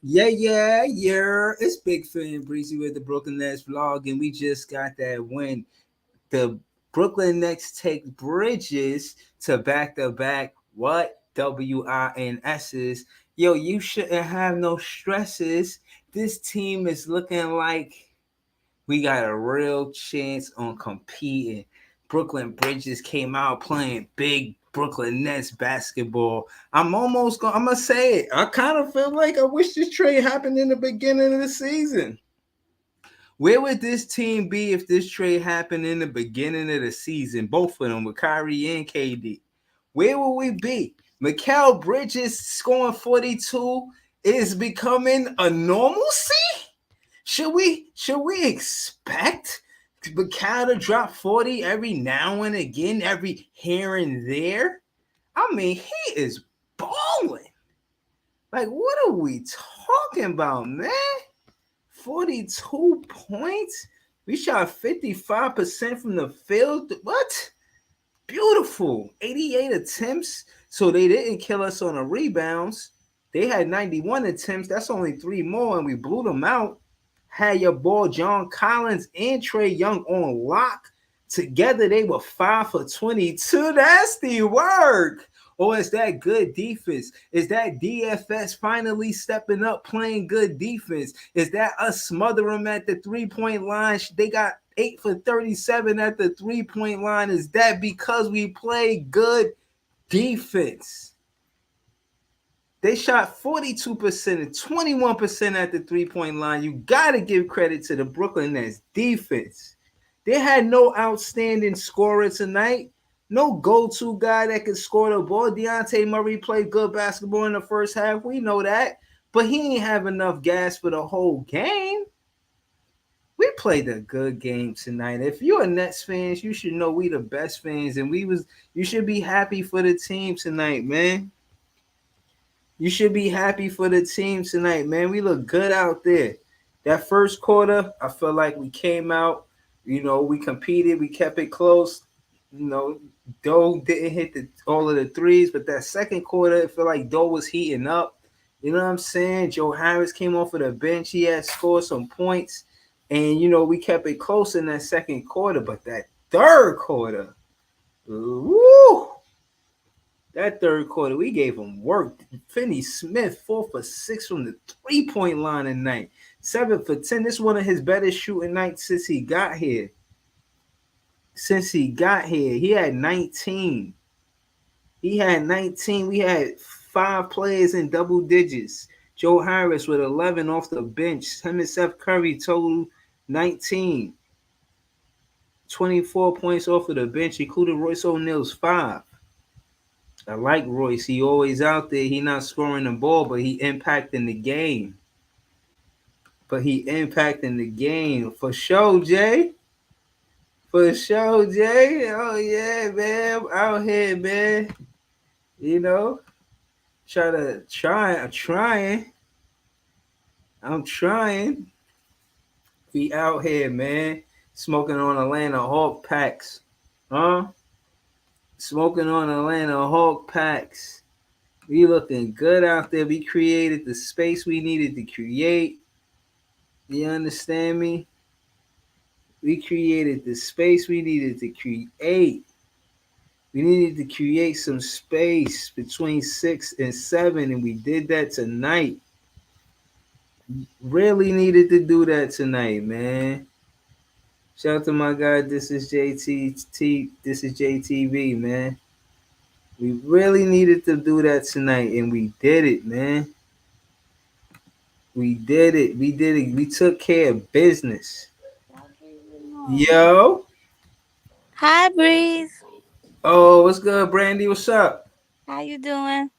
Yeah. It's Big Fan Breezy with the Brooklyn Nets vlog, and we just got that win. The Brooklyn Nets take bridges to back-to-back WINSs. Yo, you shouldn't have no stresses. This team is looking like we got a real chance on competing. Brooklyn Bridges came out playing big Brooklyn Nets basketball. I'm gonna say it. I kind of feel like I wish this trade happened in the beginning of the season. Where would this team be if this trade happened in the beginning of the season? Both of them with Kyrie and KD. Where would we be? Mikal Bridges scoring 42 is becoming a normalcy? Should we expect Mikal to drop 40 every now and again, every here and there? I mean, he is balling. Like, what are we talking about, man? 42 points? We shot 55% from the field. What? Beautiful. 88 attempts. So they didn't kill us on the rebounds. They had 91 attempts. That's only 3 more, and we blew them out. Had your boy John Collins and Trae Young on lock. Together, they were 5 for 22. That's the work. Or is that good defense? Is that DFS finally stepping up, playing good defense? Is that us smother them at the three-point line? They got 8 for 37 at the three-point line. Is that because we play good defense? They shot 42% and 21% at the three-point line. You got to give credit to the Brooklyn Nets defense. They had no outstanding scorer tonight. No go-to guy that could score the ball. Dejounte Murray played good basketball in the first half. We know that. But he ain't have enough gas for the whole game. We played a good game tonight. If you're a Nets fans, you should know we the best fans. And you should be happy for the team tonight, man. You should be happy for the team tonight, man. We look good out there. That first quarter, I feel like we came out, we competed, we kept it close. Doe didn't hit all of the threes, but that second quarter, I feel like Doe was heating up. You know what I'm saying? Joe Harris came off of the bench. He had scored some points, and, we kept it close in that second quarter. But that third quarter, woo! That third quarter, we gave him work. Finney Smith, 4 for 6 from the three-point line tonight. 7 for 10. This is one of his better shooting nights since he got here. He had 19. We had 5 players in double digits. Joe Harris with 11 off the bench. Him and Seth Curry total 19. 24 points off of the bench, including Royce O'Neal's 5. I like Royce. He always out there. He not scoring the ball, but he impacting the game. For sure, Jay. Oh, yeah, man. I'm out here, man. I'm trying. We out here, man. Smoking on Atlanta Hawk packs. Huh? Smoking on Atlanta Hawk packs. We looking good out there. We created the space we needed to create. You understand me? We created the space we needed to create. We needed to create some space between 6 and 7, and we did that tonight. Really needed to do that tonight, man. Shout out to my guy. This is JTV, man. We really needed to do that tonight, and we did it, man. We did it. We took care of business. Yo. Hi, Breeze. Oh, what's good, Brandy? What's up? How you doing?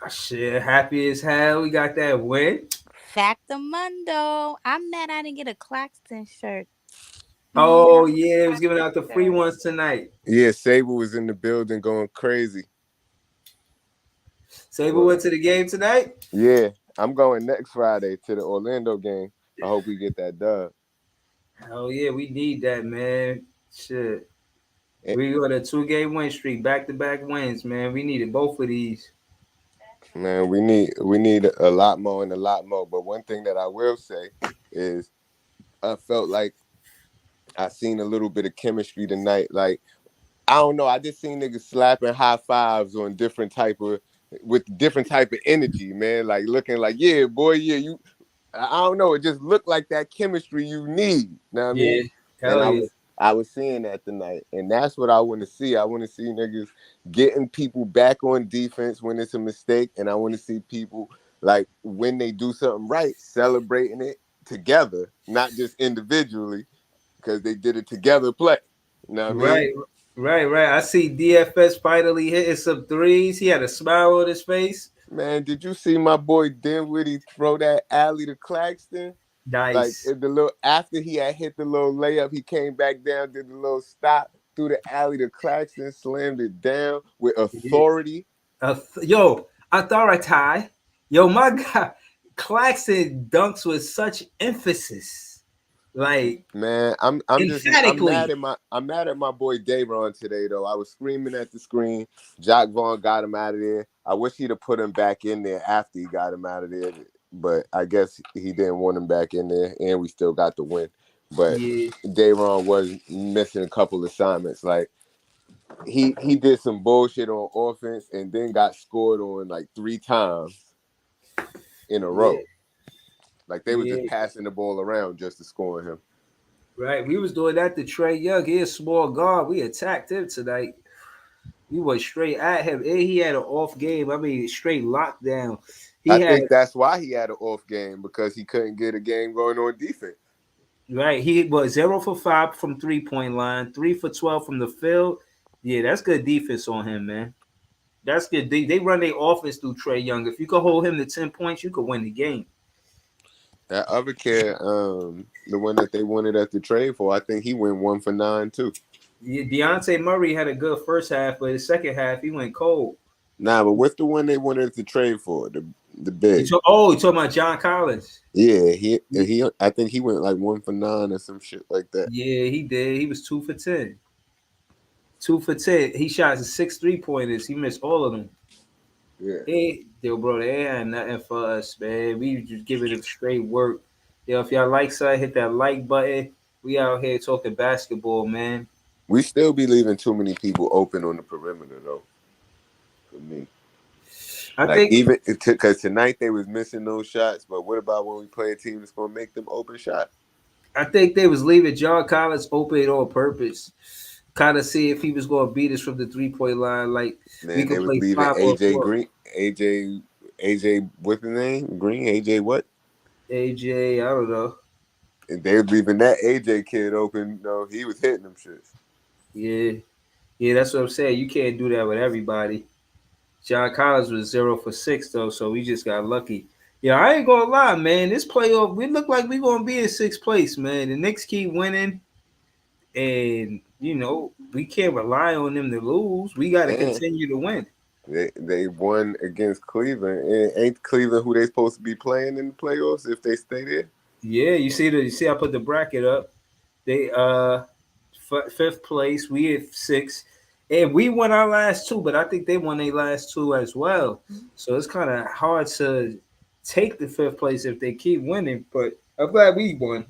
Shit, happy as hell. We got that win. Factamundo. I'm mad I didn't get a Claxton shirt. Oh yeah, they was giving out the free ones tonight. Yeah, Sable was in the building going crazy. Saber But went to the game tonight. yeah, I'm going next Friday to the Orlando game. I hope we get that dub. Oh yeah, we need that, man. Shit. Eh, We got a 2 game win streak, back to back wins, man. We needed both of these. Man, we need a lot more and a lot more. But one thing that I will say is I felt like I seen a little bit of chemistry tonight. Like I don't know, I just seen niggas slapping high fives on different type of with different type of energy, man. Like looking like, yeah, boy, yeah, you I don't know. It just looked like that chemistry you need. Know what I Yeah, mean? And hell yeah. I was seeing that tonight, and that's what I want to see. I want to see niggas getting people back on defense when it's a mistake, and I want to see people like when they do something right, celebrating it together, not just individually, because they did it together. Play. You know what I mean? Right, right. I see DFS finally hitting some threes. He had a smile on his face. Man, did you see my boy Dinwiddie throw that alley to Claxton? Like Nice. the little after he had hit the little layup, he came back down, did the little stop through the alley to Claxton, slammed it down with Yeah. authority. Yo, authority. Yo, my God, Claxton dunks with such emphasis, like Man, I'm mad emphatically. at my boy Dayron today though. I was screaming at the screen. Jock Vaughn got him out of there. I wish he'd have put him back in there after he got him out of there, but I guess he didn't want him back in there, and we still got the win. But Yeah, Dayron was missing a couple assignments. Like he did some bullshit on offense and then got scored on like 3 times in a yeah, row. Like they were just yeah. passing the ball around just to score him. Right. We was doing that to Trey Young. He a small guard. We attacked him tonight. We went straight at him. And he had an off game. I mean, straight lockdown. He I had think that's why he had an off game because he couldn't get a game going on defense. right. He was 0 for 5 from 3 point line, 3 for 12 from the field. Yeah, that's good defense on him, man. That's good. They run their offense through Trey Young. If you could hold him to 10 points, you could win the game. That other kid, the one that they wanted at the trade for, I think he went 1 for 9 too. Yeah, Deontay Murray had a good first half, but the second half he went cold. Nah, but what's the one they wanted at the trade for? The big. You talking about John Collins? Yeah, he I think he went like 1 for 9 or some shit like that. Yeah, he did. He was 2 for 10. 2 for 10. He shot 6 3 pointers. He missed all of them. Yeah. Yo, bro, they ain't nothing for us, man. We just giving them straight work. Yo, if y'all like something, hit that like button. We out here talking basketball, man. We still be leaving too many people open on the perimeter though. For me. I Like think even because tonight they was missing those shots, but what about when we play a team that's gonna make them open shots? I think they was leaving John Collins open on purpose. Kind of see if he was going to beat us from the 3 point line. Like we Man, they could was play leaving 5 on 4. AJ Green, AJ, what's the name? Green, AJ what? AJ, I don't know. And they was leaving that AJ kid open. No, he was hitting them shits. Yeah, yeah, that's what I'm saying. You can't do that with everybody. John Collins was 0 for 6 though, so we just got lucky. Yeah, I ain't gonna lie, man. This playoff, we look like we gonna be in sixth place, man. The Knicks keep winning, and we can't rely on them to lose. We got to And continue to win. they won against Cleveland. And ain't Cleveland who they supposed to be playing in the playoffs if they stay there? Yeah, you see I put the bracket up. They fifth place. We at six, and we won our last two, but I think they won their last two as well. So it's kind of hard to take the fifth place if they keep winning. But I'm glad we won.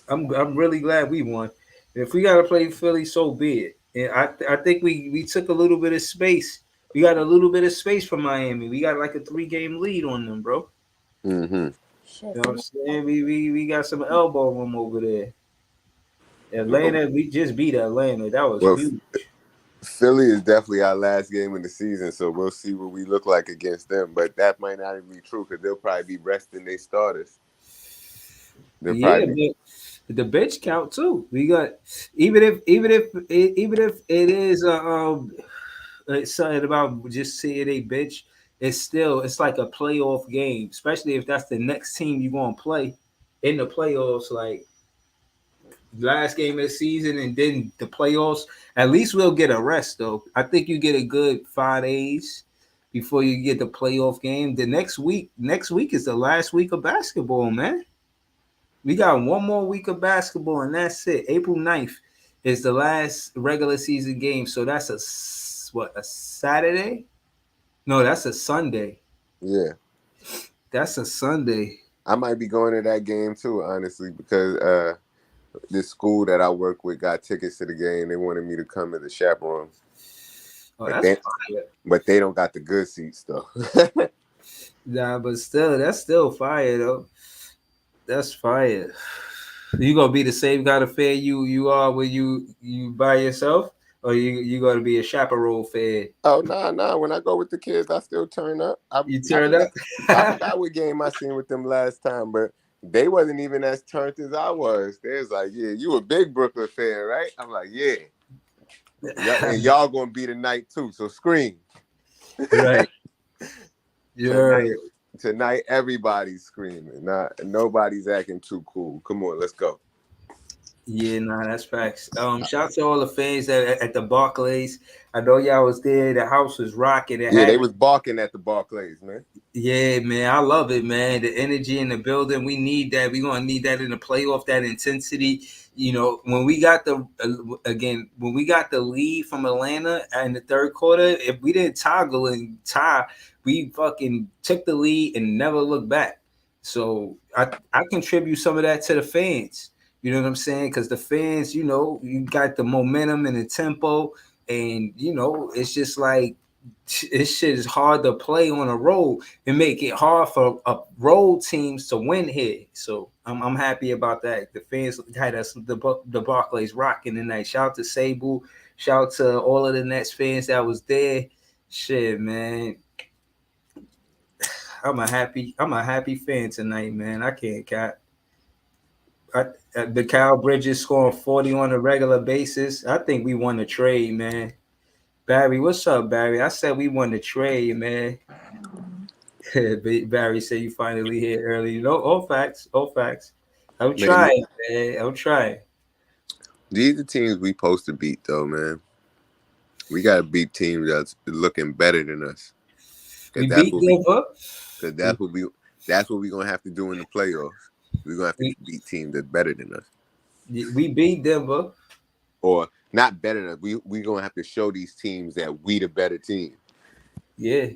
I'm really glad we won. If we gotta play Philly, so be it. And I think we took a little bit of space. We got a little bit of space from Miami. We got like a 3 game lead on them, bro. Mm-hmm. You know what I'm saying? We got some elbow room over there. Well, Atlanta, we just beat Atlanta. That was well, huge. Philly is definitely our last game of the season, so we'll see what we look like against them. But that might not even be true because they'll probably be resting their starters. They'll Yeah, probably be. but the bench count too. We got even if it is it's something about just seeing a bench. It's like a playoff game, especially if that's the next team you're gonna play in the playoffs. Like last game of the season, and then the playoffs. At least we'll get a rest though. I think you get a good 5 days before you get the playoff game. The next week is the last week of basketball, man. We got one more week of basketball, and that's it. April 9th is the last regular season game. So that's a Saturday? No, that's a Sunday. Yeah. That's a Sunday. I might be going to that game too, honestly, because this school that I work with got tickets to the game. They wanted me to come as a chaperone. Oh, But that's they don't got the good seats though. nah, but still, that's still fire though. That's fire. You gonna be the same kind of fan you are when you by yourself, or you gonna be a chaperone fan? Oh nah. When I go with the kids, I still turn up. You I turn forgot up. I forgot what game I seen with them last time, but they wasn't even as turned as I was. They was like, "Yeah, you a big Brooklyn fan, right?" I'm like, "Yeah." And y'all gonna be tonight too, so scream. Right. Yeah. Tonight, everybody's screaming. Nobody's acting too cool. Come on, let's go. Yeah, nah, that's facts. Shout out to all the fans at the Barclays. I know y'all was there. The house was rocking. It Yeah, had they was barking at the Barclays, man. Yeah, man, I love it, man. The energy in the building, we need that. We're gonna need that in the playoff. That intensity, when we got when we got the lead from Atlanta in the third quarter, if we didn't toggle and tie, we fucking took the lead and never looked back. So I contribute some of that to the fans. You know what I'm saying? Because the fans, you got the momentum and the tempo, and it's just like this shit is hard to play on a road and make it hard for road teams to win here. So I'm happy about that. The fans had us the Barclays rocking tonight. Shout out to Sable. Shout out to all of the Nets fans that was there. Shit, man. I'm a happy fan tonight, man. I can't cap. The Kyle Bridges scoring 40 on a regular basis. I think we won the trade, man. Barry, what's up, Barry? I said we won the trade, man. Barry said you finally hit early. All facts, all facts. I'm Man, trying, man. I'm trying. these are teams we supposed to beat, though, man. We got to beat teams that's looking better than us. We Because that's beat what Denver. that's what we gonna have to do in the playoffs. We're gonna have to We, beat teams that's better than us, we beat Denver. or not better than us. We gonna have to show these teams that we the better team. Yeah.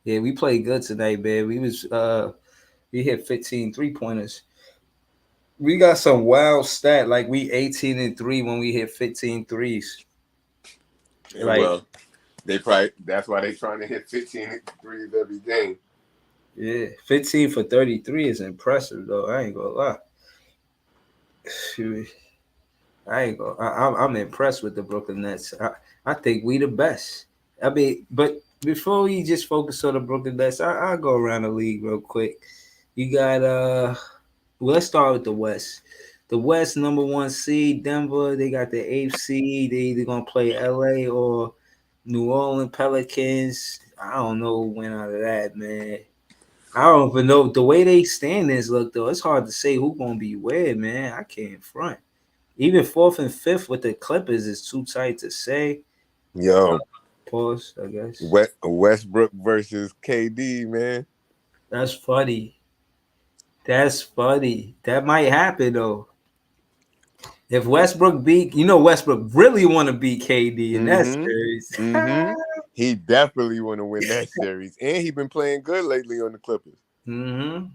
Yeah, we played good tonight, man. We hit 15 3-pointers. We got some wild stat, like we 18-3 when we hit 15 threes. And Like, well, that's why they trying to hit 15 threes every game. yeah, 15 for 33 is impressive though. I ain't gonna lie. Shoot. I ain't go. I'm impressed with the Brooklyn Nets. I think we the best. I mean, but before we just focus on the Brooklyn Nets, I'll go around the league real quick. You got well, let's start with the West. The West number one seed, Denver. They got the eighth seed. They either gonna play LA or New Orleans Pelicans. I don't know who win out of that, man. I don't even know the way they standings look though. It's hard to say who gonna be where, man. I can't front. Even fourth and fifth with the Clippers is too tight to say. Yo, Pause, I guess. Westbrook versus KD, man. That's funny. That's funny. That might happen though. If Westbrook beat, Westbrook really want to beat KD in that series. Mm-hmm. He definitely want to win that series, and he been playing good lately on the Clippers. Mm-hmm.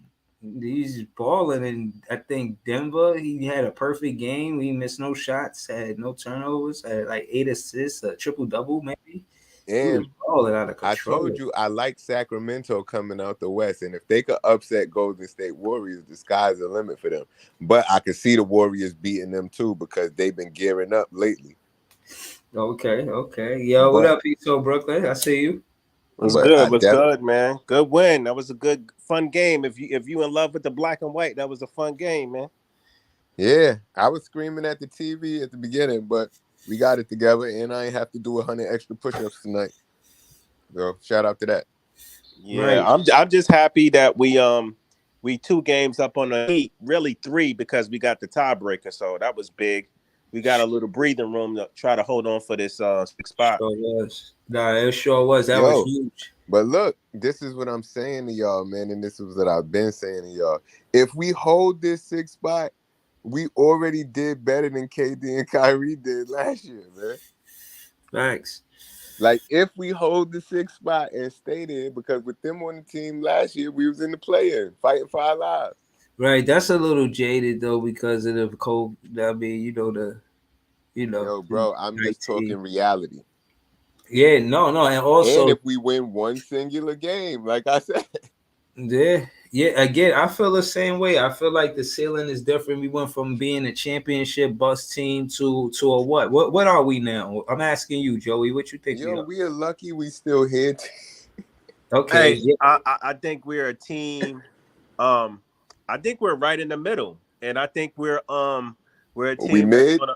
He's balling, and I think Denver. He had a perfect game. He missed no shots, had no turnovers, had like 8 assists, a triple double maybe. He was And balling out of I control. told you I like Sacramento coming out the West, and if they could upset Golden State Warriors, the sky's the limit for them. But I could see the Warriors beating them too because they've been gearing up lately. Okay. Yo, what But up, East Brooklyn? I see you. What's but good? What's good, man? Good win. That was a good, fun game. If you in love with the black and white, that was a fun game, man. yeah, I was screaming at the TV at the beginning, but we got it together, and I ain't have to do 100 extra push-ups tonight. So shout out to that. Yeah, right. I'm just happy that We 2 games up on the Heat, really 3 because we got the tiebreaker. So that was big. We got a little breathing room to try to hold on for this 6 spot. Sure was. Nah, it sure was. That was Yo, huge. but look, this is what I'm saying to y'all, man, and this is what I've been saying to y'all. If we hold this 6 spot, we already did better than KD and Kyrie did last year, man. Thanks. Like if we hold the 6 spot and stay there, because with them on the team last year, we was in the play-in, fighting for our lives. Right. That's a little jaded though because of the cold. I mean, Yo, bro, I'm just 19. talking reality. Yeah, no, and And also, if we win one singular game, like I said, yeah. Again, I feel the same way. I feel like the ceiling is different. We went from being a championship bust team to a what? What are we now? I'm asking you, Joey. What you think we yo, are? we are lucky we still here. Okay, Hey, yeah, I think we're a team. I think we're right in the middle, and I think we're a We team that's mid. gonna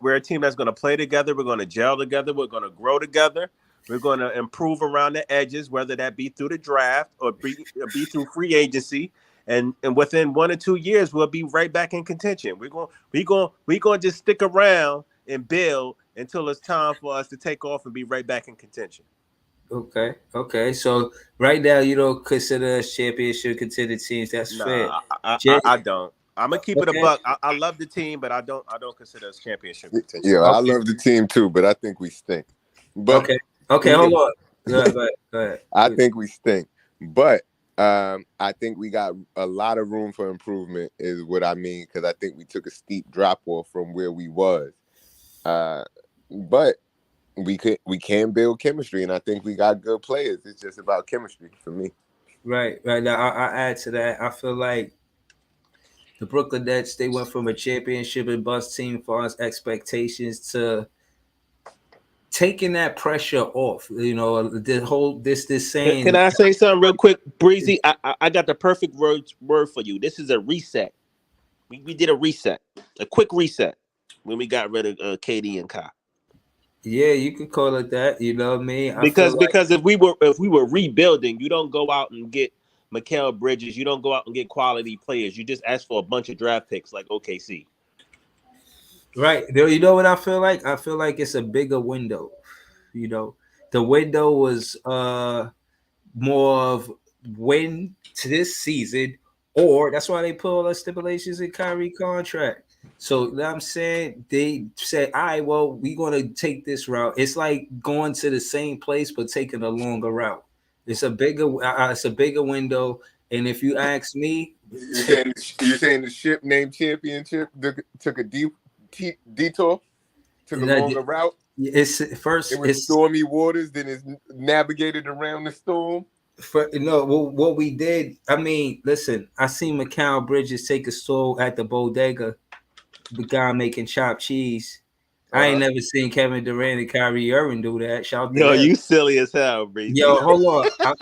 we're a team that's gonna play together. We're gonna gel together. We're gonna grow together. We're gonna improve around the edges, whether that be through the draft or be through free agency. And within 1 or 2 years, we'll be right back in contention. We're gonna just stick around and build until it's time for us to take off and be right back in contention. okay. So right now, you don't consider us championship contender teams. That's fair. Nah, I, Jay, I, I don't. I'm gonna keep it a okay, buck. I love the team, but I don't consider us championship contention. Yeah, I okay, love the team too, but I think we stink. But okay. Hold yeah, on. Go ahead. I think we stink. But I think we got a lot of room for improvement, is what I mean, because I think we took a steep drop off from where we was. Uh, but we can build chemistry, and I think we got good players. It's just about chemistry for me. Right. Now, I add to that. I feel like the Brooklyn Nets, they went from a championship and bust team for us expectations to taking that pressure off. The whole this Can saying. I say something real quick, Breezy? I got the perfect word for you. This is a reset. We did a reset, a quick reset when we got rid of KD and Kai. Yeah, you could call it that. You know what I mean? I feel like Because if we were rebuilding, you don't go out and get Mikal Bridges. You don't go out and get quality players. You just ask for a bunch of draft picks like OKC. right. You know what I feel like? I feel like it's a bigger window. You know, the window was more of win to this season, or that's why they put all the stipulations in Kyrie contract. So you know what I'm saying, they said, all right, well, we're gonna take this route. It's like going to the same place but taking a longer route. It's a bigger window. And if you ask me, You saying the ship named Championship took a detour, took a longer route? it's It first was it's stormy waters, then it's navigated around the storm. for no what we did. I mean, listen, I seen Mikal Bridges take a stroll at the bodega, the guy making chopped cheese. I ain't Uh-huh. never seen Kevin Durant and Kyrie Irving do that. Shout to Yo, them. you silly as hell, Breezy. Yo, hold on.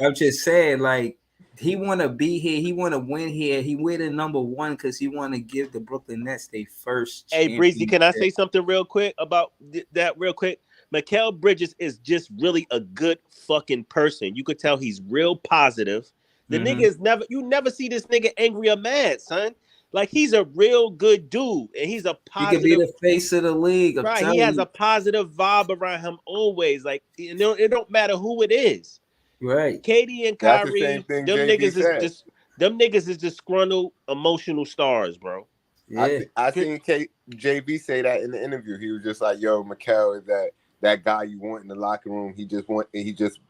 I'm just saying, like, he want to be here. He want to win here. He win the number one because he want to give the Brooklyn Nets their first Hey, Breezy, can I championship. say something real quick about that? Real quick, Mikal Bridges is just really a good fucking person. You could tell he's real positive. The nigga Hmm. is never. You never see this nigga angry or mad, son. Like he's a real good dude, and he's a He could be positive. the face of the league. I'm Right, he telling has a you. positive vibe around him always. Like it don't matter who it is. Right. Katie and That's the same Kyrie, thing JB said. them niggas is disgruntled emotional stars, bro. Yeah. I seen JB say that in the interview. He was just like, "Yo, Mikal is that guy you want in the locker room. He just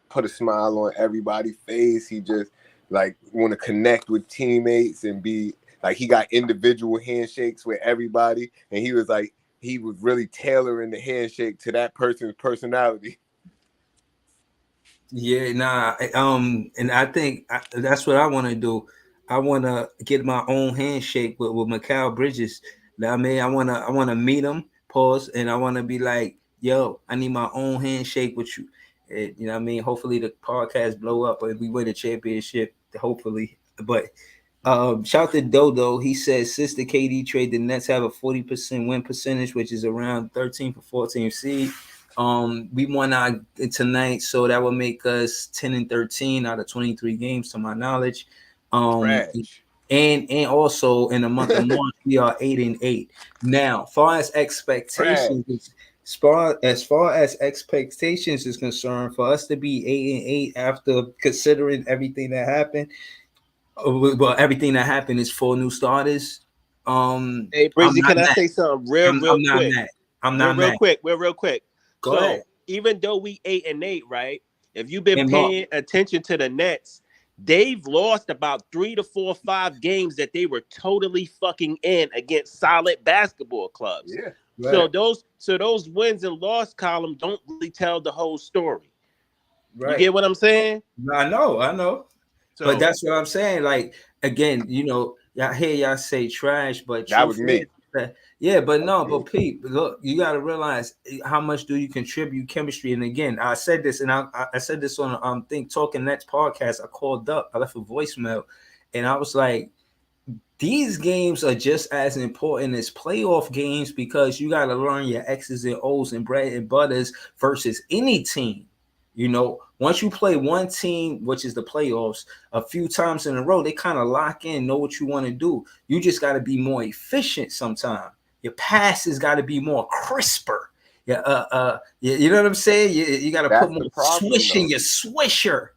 put a smile on everybody's face. He just like want to connect with teammates and be like he got individual handshakes with everybody. And he was like he was really tailoring the handshake to that person's personality." Yeah, nah. And I think that's what I want to do. I want to get my own handshake with Mikal Bridges. Know what I mean, I want to meet him, pause, and I want to be like, yo, I need my own handshake with you. And, you know what I mean? Hopefully the podcast blow up and we win a championship. Hopefully, but shout to Dodo. He says since the KD trade, the Nets have a 40% win percentage, which is around 13 for 14 seed. We won our tonight, so that would make us 10 and 13 out of 23 games, to my knowledge. Um, Trash. and also in the month of March we are 8-8. Now, far as Trash. expectations, as far as expectations is concerned, for us to be 8-8 after considering everything that happened, well, everything that happened is 4 new starters. Hey, I'm Breezy, not can I mad. say something real, real I'm not quick? mad. I'm not mad. Real quick. Go ahead. So even though we 8-8, right? If you've been And Mark, paying attention to the Nets, they've lost about 3 to 4, 5 games that they were totally fucking in against solid basketball clubs. Yeah. So right, those wins and loss column don't really tell the whole story. You right. get what I'm saying? I know. But So that's what I'm saying. Like again, y'all hear y'all say trash, but That was truth me. is that yeah, but That was no, me. but Pete, look, you got to realize how much do you contribute chemistry. And again, I said this, and I said this on Think Talking Next podcast. I called up, I left a voicemail, and I was like, these games are just as important as playoff games because you got to learn your X's and O's and bread and butters versus any team. Once you play one team, which is the playoffs, a few times in a row, they kind of lock in, know what you want to do. You just got to be more efficient sometimes. Your passes got to be more crisper. Yeah, you know what I'm saying? You got to put That's more the problem, swish in though. your swisher.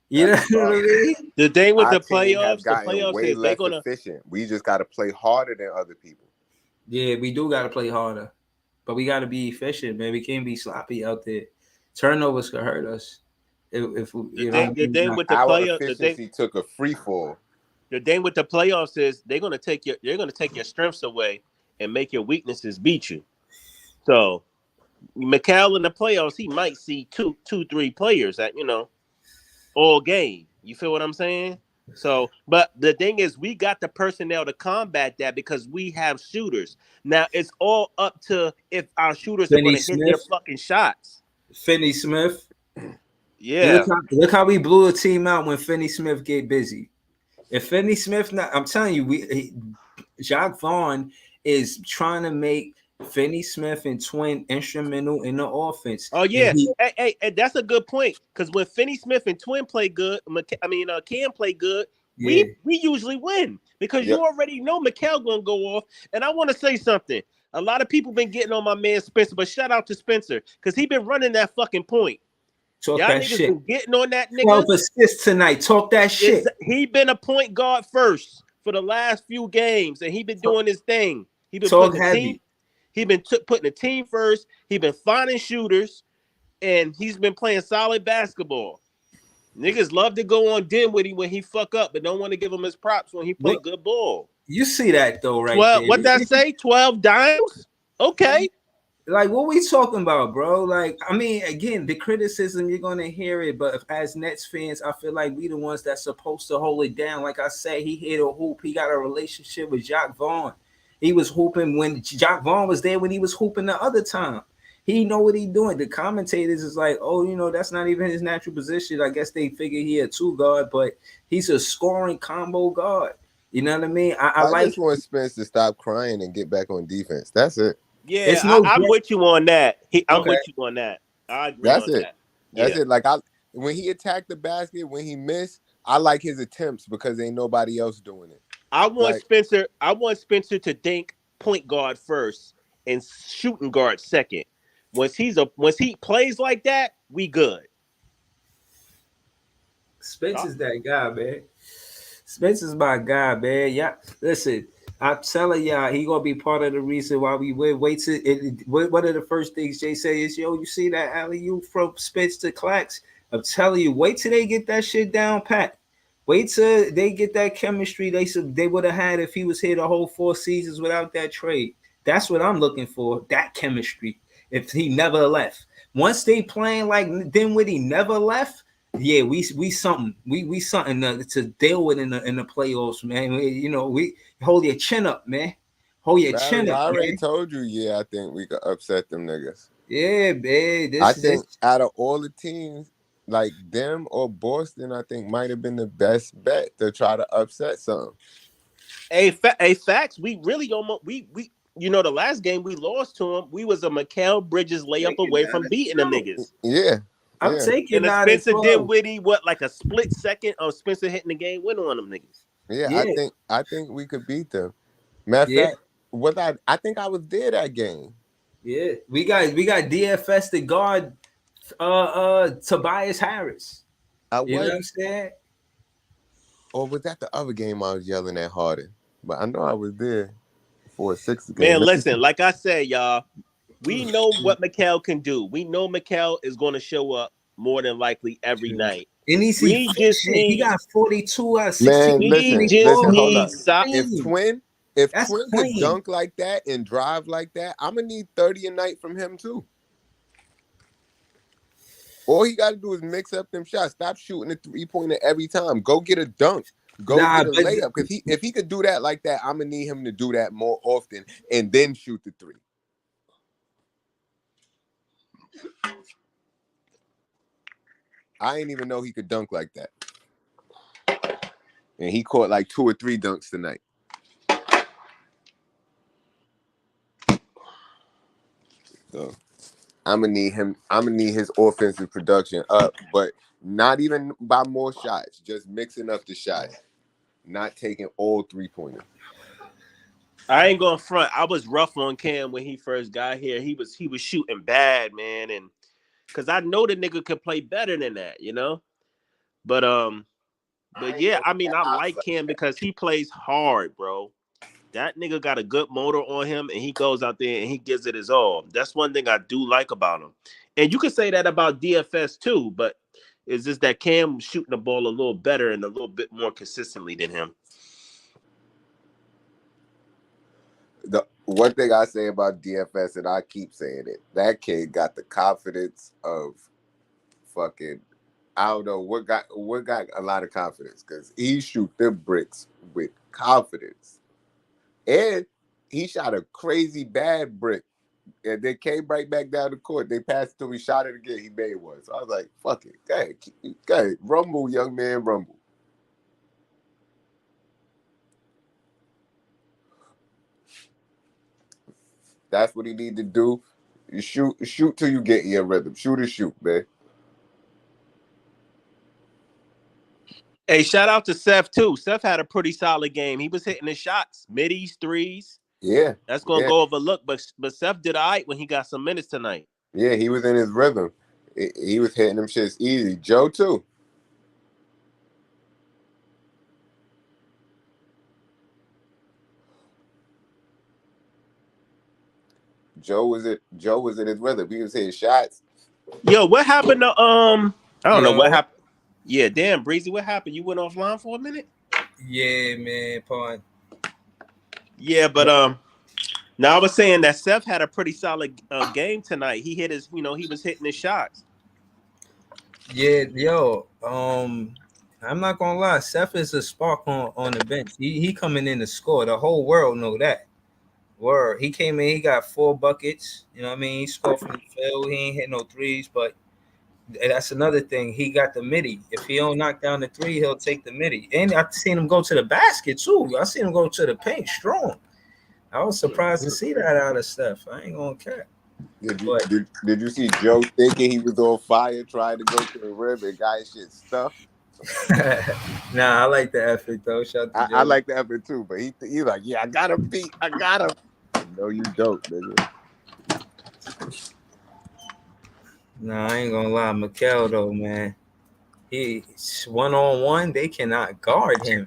You know That's the what I problem. mean? the thing with Our team have the gotten playoffs way is they're less gonna efficient. We just got to play harder than other people. Yeah, we do got to play harder, but we got to be efficient, man. We can't be sloppy out there. Turnovers could hurt us if the you know what thing I the mean. thing with the Our player efficiency took a free fall. the thing with the playoffs is they're gonna take your strengths away and make your weaknesses beat you. So Mikal in the playoffs, he might see two, 3 players at all game. You feel what I'm saying? So, but the thing is, we got the personnel to combat that because we have shooters. Now it's all up to if our shooters are going Finney to hit their Smith, fucking shots. Finney Smith. Yeah. Look how we blew a team out when Finney Smith get busy. If Finney Smith, not, I'm telling you, Jacques Vaughn is trying to make Finney Smith and Twin instrumental in the offense, Oh and yeah. he Hey, that's a good point. Because when Finney Smith and Twin play good, Cam play good, yeah. we usually win because you Yep. already know Mikal gonna go off. And I want to say something. A lot of people been getting on my man Spencer, but shout out to Spencer because he been running that fucking point. Talk Y'all that niggas shit. been getting on that 12 nigga. assists tonight. Talk that shit. He been a point guard first for the last few games, and he been Talk, doing his thing. He been talk putting the team. heavy. He been putting the team first. He been finding shooters, and he's been playing solid basketball. Niggas love to go on Dinwiddie when he fuck up, but don't want to give him his props when he play Look, good ball. you see that though, right 12, there. what that say? 12 dimes? Okay. Like what we talking about, bro? Like, I mean, again, the criticism you're gonna hear it, but as Nets fans, I feel like we the ones that's supposed to hold it down. Like I said, he hit a hoop. He got a relationship with Jacques Vaughn. He was hooping when Jacques Vaughn was there when he was hooping the other time. He know what he doing. The commentators is like, oh, that's not even his natural position. I guess they figure he a 2 guard, but he's a scoring combo guard. You know what I mean? I I like just want Spence to stop crying and get back on defense. That's it. Yeah, it's no I'm with you on that. I'm okay. with you on that. I agree That's on it. that. That's Yeah. it. Like when he attacked the basket, when he missed, I like his attempts because ain't nobody else doing it. I want Like Spencer. I want Spencer to think point guard first and shooting guard second. Once he plays like that, we good. Spencer's that guy, man. Spencer's my guy, man. Yeah, listen, I'm telling y'all, he gonna be part of the reason why we win. Wait till one of the first things Jay say is, "Yo, you see that alley oop from Spence to Clax?" I'm telling you, wait till they get that shit down pat. Wait till they get that chemistry they would have had if he was here the whole 4 seasons without that trade. That's what I'm looking for. That chemistry. If he never left, once they playing like Dinwiddie never left, yeah, we something. We something to deal with in the playoffs, man. We hold your chin up, man. Hold your Barry, chin up, I already man. told you, yeah, I think we could upset them niggas. Yeah, man. I This think out of all the teams, like them or Boston, I think might have been the best bet to try to upset something. Facts. We really almost we the last game we lost to him, we was a Mikal Bridges layup taking away down from at beating them 12. niggas. Yeah, I'm yeah. taking And a out at Spencer 12. Dinwiddie, what like a split second of Spencer hitting the game winner on them niggas. Yeah, Yeah, I think we could beat them. Matter of yeah, fact, I think I was there that game. yeah. We got DFS to guard Tobias Harris. I You know what was, I'm saying? or was that the other game I was yelling at Harden? But I know I was there for a Sixers game. Man, Let me listen, see. like I said, y'all, we know what Mikel can do. We know Mikel is going to show up more than likely every night. And he's We just efficient. He need got 42 out of 16, Man, we listen, 24 just listen, from hold need up. stop. If three. Twin, if That's Twin could clean. dunk like that and drive like that, I'm gonna need 30 a night from him too. All he got to do is mix up them shots. Stop shooting a 3-pointer every time. Go get a dunk. Go Nah, get a but layup. Because if he could do that like that, I'm gonna need him to do that more often and then shoot the three. I didn't even know he could dunk like that. And he caught like 2 or 3 dunks tonight. So I'm gonna need him. I'm gonna need his offensive production up, but not even by more shots. Just mixing up the shots, not taking all 3-pointers. I ain't going front. I was rough on Cam when he first got here. He was shooting bad, man, and because I know the nigga could play better than that, you know. But yeah, I mean, I like Cam because he plays hard, bro. That nigga got a good motor on him, and he goes out there and he gives it his all. That's one thing I do like about him. And you could say that about DFS too, but it's just that Cam shooting the ball a little better and a little bit more consistently than him. The one thing I say about DFS, and I keep saying it, that kid got the confidence of fucking. I don't know what got a lot of confidence because he shoot them bricks with confidence, and he shot a crazy bad brick, and then came right back down the court. They passed to him, he shot it again. He made one, so I was like, "Fuck it, go ahead, rumble, young man, rumble." That's what he need to do. You shoot till you get in your rhythm. Shoot or shoot, man. Hey, shout out to Seth too. Seth had a pretty solid game. He was hitting the shots, middies, threes. Yeah, That's gonna yeah, go overlooked, but Seth did all right when he got some minutes tonight. yeah. He was in his rhythm. He was hitting them shits easy. Joe too. Joe was in his rhythm. He was hitting shots. Yo, what happened to I don't know what yo, happened. Yeah, damn, Breezy, what happened? You went offline for a minute? yeah, man, pardon. Yeah, but now I was saying that Seth had a pretty solid game tonight. He hit his, he was hitting his shots. Yeah, yo, I'm not gonna lie. Seth is a spark on the bench. He coming in to score. The whole world know that. Word. He came in. He got 4 buckets. You know what I mean? He scored from the field. He ain't hit no threes, but that's another thing. He got the midi. If he don't knock down the three, he'll take the midi. And I seen him go to the basket too. I seen him go to the paint strong. I was surprised to see that out of Steph. I ain't gonna care. But Did you see Joe thinking he was on fire, trying to go to the rim and got his shit stuffed? nah, I like the effort though. Shout out to I Joe. like the effort too, but he like, yeah, I got him beat. I got him. No, you don't, nigga. Nah, I ain't gonna lie, Mikel though, man. He's 1-on-1. They cannot guard him.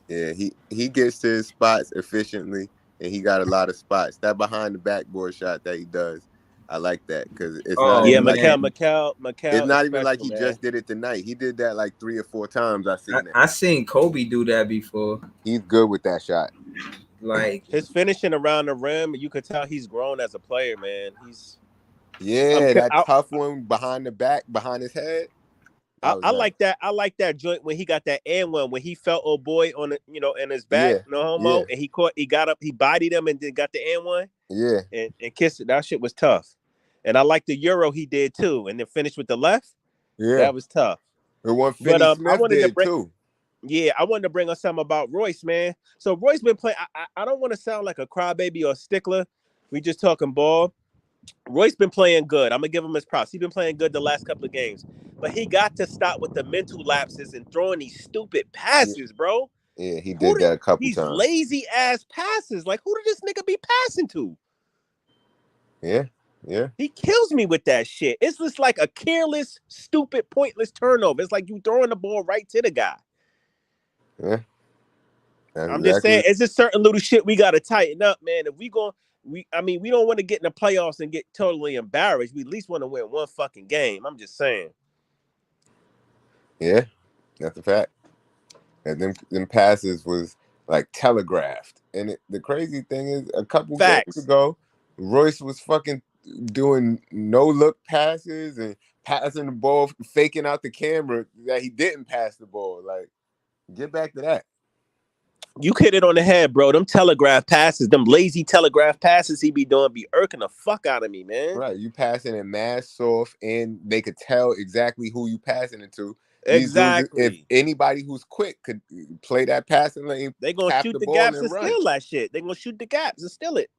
Yeah, he gets to his spots efficiently, and he got a lot of spots. That behind the backboard shot that he does, I like that because it's not Oh Yeah, even like man, it's Mikel is not even like special, he man. just did it tonight. He did that like 3 or 4 times. I seen it. I seen Kobe do that before. He's good with that shot. Like, His finishing around the rim, you could tell he's grown as a player, man. Yeah, that I, tough one behind the back, behind his head. That was I nice. like that. I like that joint when he got that and one when he felt old boy on the, in his back, Yeah, no yeah, homo, and he got up, he bodied him and then got the and one yeah, and kissed it. That shit was tough. And I like the Euro he did too, and then finished with the left. yeah. That was tough. The one But Finney I Smith wanted to did bring, too. yeah, I wanted to bring us something about Royce, man. So Royce been playing. I don't want to sound like a crybaby or a stickler. We just talking ball. Royce been playing good. I'm gonna give him his props. He's been playing good the last couple of games, but he got to stop with the mental lapses and throwing these stupid Yeah, passes, bro. Yeah, he Who did that a couple these times. lazy ass passes? Like, who did this nigga be passing to? Yeah, yeah, He kills me with that shit. It's just like a careless, stupid, pointless turnover. It's like you throwing the ball right to the guy. yeah. That's I'm just exactly. saying, it's just certain little shit we gotta tighten up, man. If we go, we don't want to get in the playoffs and get totally embarrassed. We at least want to win one fucking game. I'm just saying. Yeah, that's a fact. And them passes was like telegraphed. And the crazy thing is, a couple games Facts. ago, Royce was fucking doing no look passes and passing the ball, faking out the camera that he didn't pass the ball. Like, get back to that. You hit it on the head, bro. Them telegraph passes, them lazy telegraph passes he be doing be irking the fuck out of me, man. Right, you passing it mad soft, and they could tell exactly who you passing it to. These dudes, if Exactly. anybody who's quick could play that passing lane, They gonna tap shoot the the ball gaps and and run. steal that shit. They gonna shoot the gaps and steal it.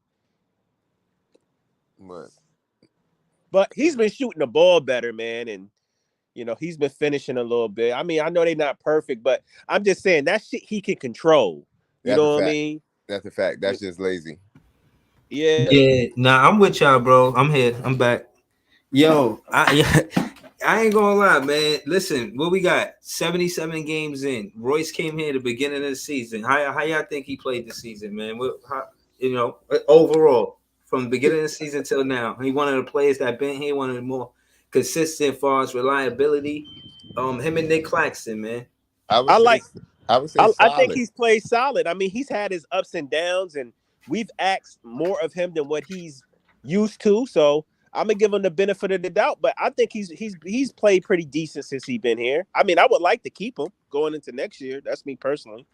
But he's been shooting the ball better, man, and he's been finishing a little bit. I mean, I know they're not perfect, but I'm just saying that shit he can control. You That's a know what I fact. mean? That's a fact. That's just lazy. Yeah. Yeah, nah, I'm with y'all, bro. I'm here. I'm back. Yo, I ain't gonna lie, man. Listen, what we got? 77 games in. Royce came here at the beginning of the season. How y'all think he played the season, man? Overall, from the beginning of the season till now, he one of the players that been here, one of the more consistent as far as reliability. Him and Nick Claxton, man. I would I say, like I would say I think solid. he's played solid. I mean, he's had his ups and downs, and we've asked more of him than what he's used to. So I'm gonna give him the benefit of the doubt, but I think he's played pretty decent since he's been here. I mean, I would like to keep him going into next year. That's me personally.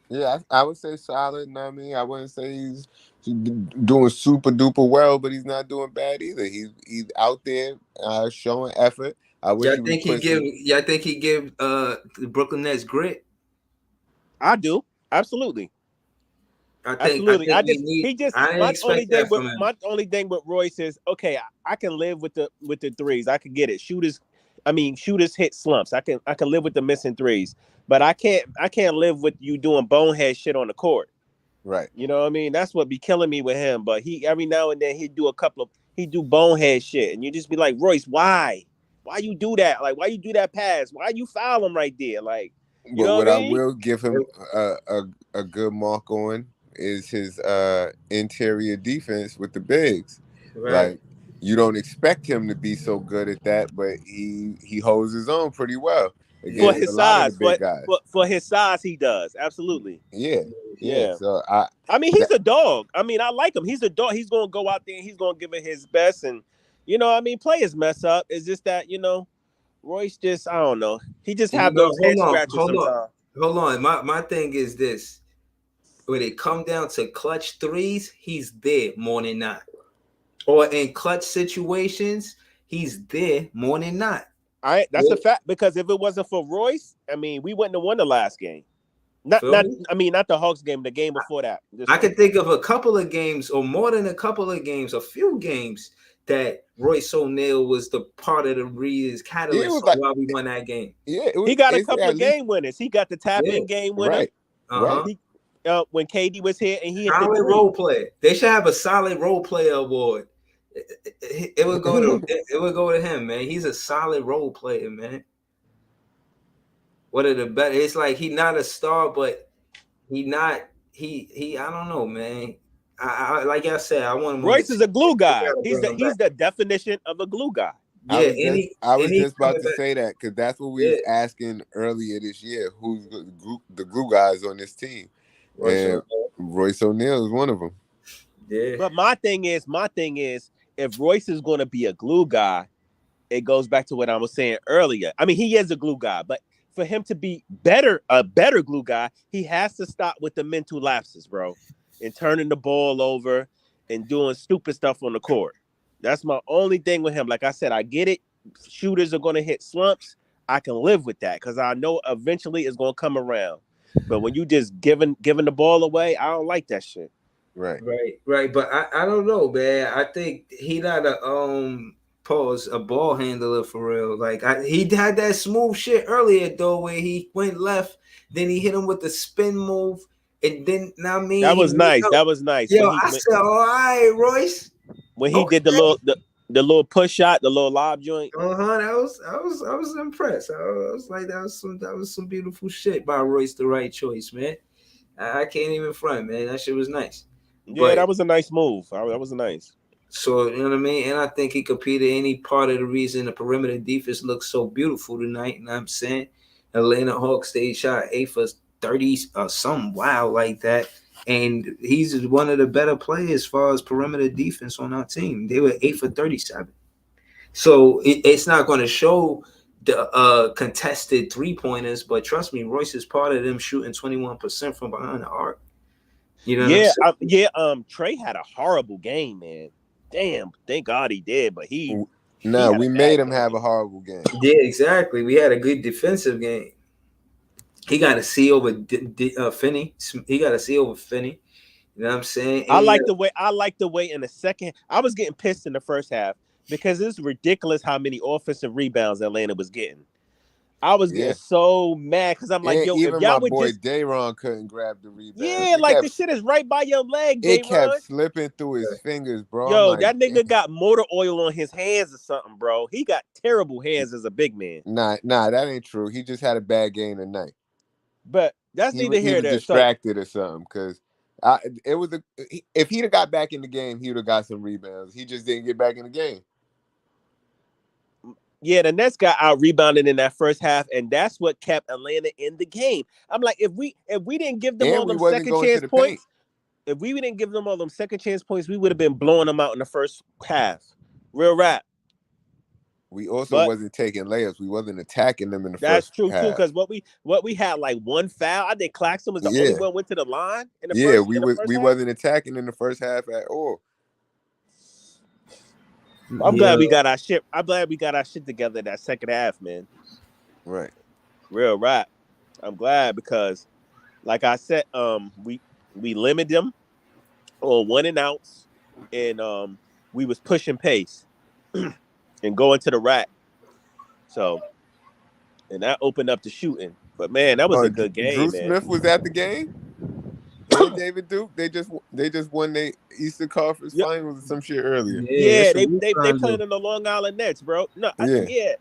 Yeah, I would say solid. I mean, I wouldn't say he's doing super duper well, but he's not doing bad either. He's out there showing effort. I wish he would put some. Y'all think he give the Brooklyn Nets grit? I do absolutely. I Absolutely. think we need. He just I didn't expect that from him. my only thing with Royce is okay, I can live with the threes. I can get it. Shooters hit slumps. I can live with the missing threes. But I can't live with you doing bonehead shit on the court. Right. You know what I mean? That's what be killing me with him. But he every now and then he do bonehead shit. And you just be like, Royce, why? Why you do that? Like, why you do that pass? Why you foul him right there? Like, you But know what what I I mean? will give him a good mark on is his interior defense with the bigs. Right. Like, you don't expect him to be so good at that, but he holds his own pretty well For against his a lot of the size, big guys. for his size, he does. Absolutely. Yeah, yeah. Yeah. So I mean, that, he's a dog. I mean, I like him. He's a dog. He's gonna go out there and he's gonna give it his best. And players mess up. It's just that Royce just I don't know. He just have those head scratchers sometimes. Hold on. My thing is this: when it come down to clutch threes, he's there more than not. Or in clutch situations, he's there more than not. That's a fact because if it wasn't for Royce, I mean, we wouldn't have won the last game. Not Feel not me? I mean, not the Hawks game, the game before that. This I one. can think of a couple of games, or more than a couple of games, a few games that Royce O'Neal was the part of the reasons yeah, it catalyst was on like why we won that game. yeah, He got a it's couple at of least game winners. He got the tap Yeah. in game winner. right, right. Uh-huh. He when KD was here and he hit the Solid three. role player. They should have a solid role player award. It would go to him, man. He's a solid role player, man. One of the better. It's like he not a star, but he. I don't know, man. I like I said, I want him on the Royce team. is a glue We guy. gotta He's bring the him back. he's the definition of a glue guy. Yeah, I was any just about coming to back. say that because that's what we Yeah, was asking earlier this year. Who's the glue guys on this team? Royce And O'Neal. Royce O'Neal is one of them. Yeah, But my thing is, if Royce is going to be a glue guy, it goes back to what I was saying earlier. I mean, he is a glue guy, but for him to be a better glue guy, he has to stop with the mental lapses, bro, and turning the ball over and doing stupid stuff on the court. That's my only thing with him. Like I said, I get it. Shooters are going to hit slumps. I can live with that because I know eventually it's going to come around. But when you just giving the ball away, I don't like that shit. Right. right. But I don't know, man. I think he not a pause a ball handler for real. Like he had that smooth shit earlier though, where he went left, then he hit him with the spin move, and then now I mean That he was went nice. up. That was nice. Yo, I said, all right, Royce. When he did Okay. the little push shot, the little lob joint. I was impressed. I was like, that was some beautiful shit by Royce, the right choice, man. I can't even front, man. That shit was nice. Yeah, But that was a nice move. That was nice. so you know what I mean, and I think he competed any part of the reason the perimeter defense looks so beautiful tonight. And I'm saying, Atlanta Hawks they shot 8 for 30 or something wild like that, and he's one of the better players as far as perimeter defense on our team. They were 8 for 37, so it's not going to show the contested 3-pointers, but trust me, Royce is part of them shooting 21% from behind the arc. You know what I'm saying? Trey had a horrible game, man. Damn, thank God he did, but he we made him have a horrible game. Yeah, exactly. We had a good defensive game. He got a C over Finney. He got a C over Finney. You know what I'm saying? I like the way in the second. I was getting pissed in the first half because it's ridiculous how many offensive rebounds Atlanta was getting. I was getting so mad because I'm like, yo, even if y'all my would boy just Dayron couldn't grab the rebound. Yeah, like the shit is right by your leg, It Dayron. kept slipping through his fingers, bro. Yo, like, that nigga got motor oil on his hands or something, bro. He got terrible hands as a big man. Nah, that ain't true. He just had a bad game tonight. But that's neither here nor there. Distracted or something because if he'd have got back in the game, he would have got some rebounds. He just didn't get back in the game. Yeah, the Nets got out rebounded in that first half, and that's what kept Atlanta in the game. I'm like, if we didn't give them all them second chance points, if we didn't give them all them second chance points, we would have been blowing them out in the first half. Real rap. We also wasn't taking layups. We wasn't attacking them in the first half. That's true too, because what we had like one foul. I think Claxton was the only one went to the line in the first. We wasn't attacking in the first half at all. I'm glad we got our shit. I'm glad we got our shit together in that second half, man. Right. Real rap. I'm glad because, like I said, we limited them on 1 and outs, and we was pushing pace and going to the rack. So, and that opened up the shooting. But man, that was a good game. Drew man. Smith was at the game. David Duke, they just won the Eastern Conference Finals or some shit earlier. Yeah, they playing in the Long Island Nets, bro. No, they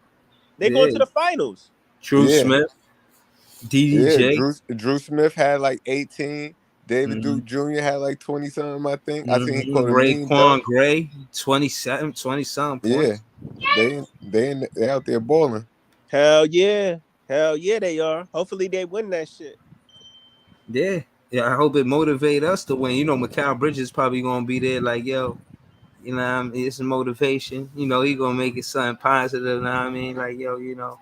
going to the finals. Drew Smith, DDJ. Drew Smith had like 18. David Duke Jr. had like 20 something, I think. I think he called Raekwon Gray, 27, 20 something points. Yeah, they out there balling. Hell yeah, they are. Hopefully they win that shit. Yeah, I hope it motivate us to win. You know, Mikal Bridges probably gonna be there, like, yo, you know what I mean? It's a motivation. You know, he gonna make it something positive, you know what I mean? Like, yo, you know,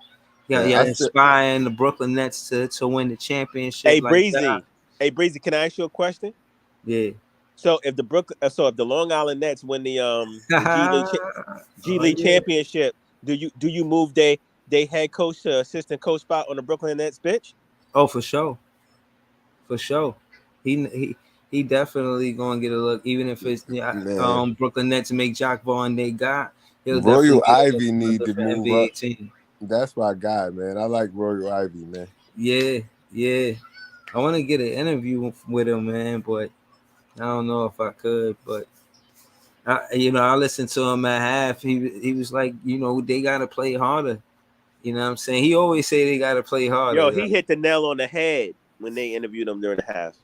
inspiring the Brooklyn Nets to win the championship. Hey, Breezy, can I ask you a question? Yeah. So if the Long Island Nets win the G League championship, do you move they head coach to assistant coach spot on the Brooklyn Nets bench? Oh, for sure. For sure. He definitely gonna get a look, even if it's Brooklyn Nets make Jock Vaughn they got. Royal Ivy need to move up. Team. That's my guy, man. I like Royal Ivy, man. Yeah. I want to get an interview with him, man, but I don't know if I could. But I listened to him at half. He was like, they gotta play harder. You know what I'm saying? He always say they gotta play harder. Yo, he hit the nail on the head when they interviewed him during the half.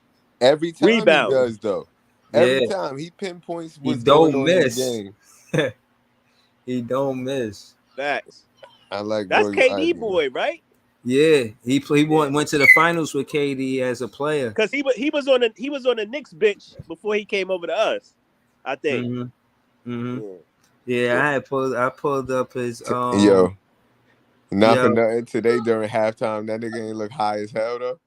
Every time he does, though. Every time he pinpoints what's going on in the game. He don't miss. Facts. I like that's Royal KD Ivy, boy, right? Yeah, he went to the finals with KD as a player. Because he was on the Knicks bench before he came over to us, I think. Yeah, I pulled up his Not for nothing. Today during halftime, that nigga ain't look high as hell though.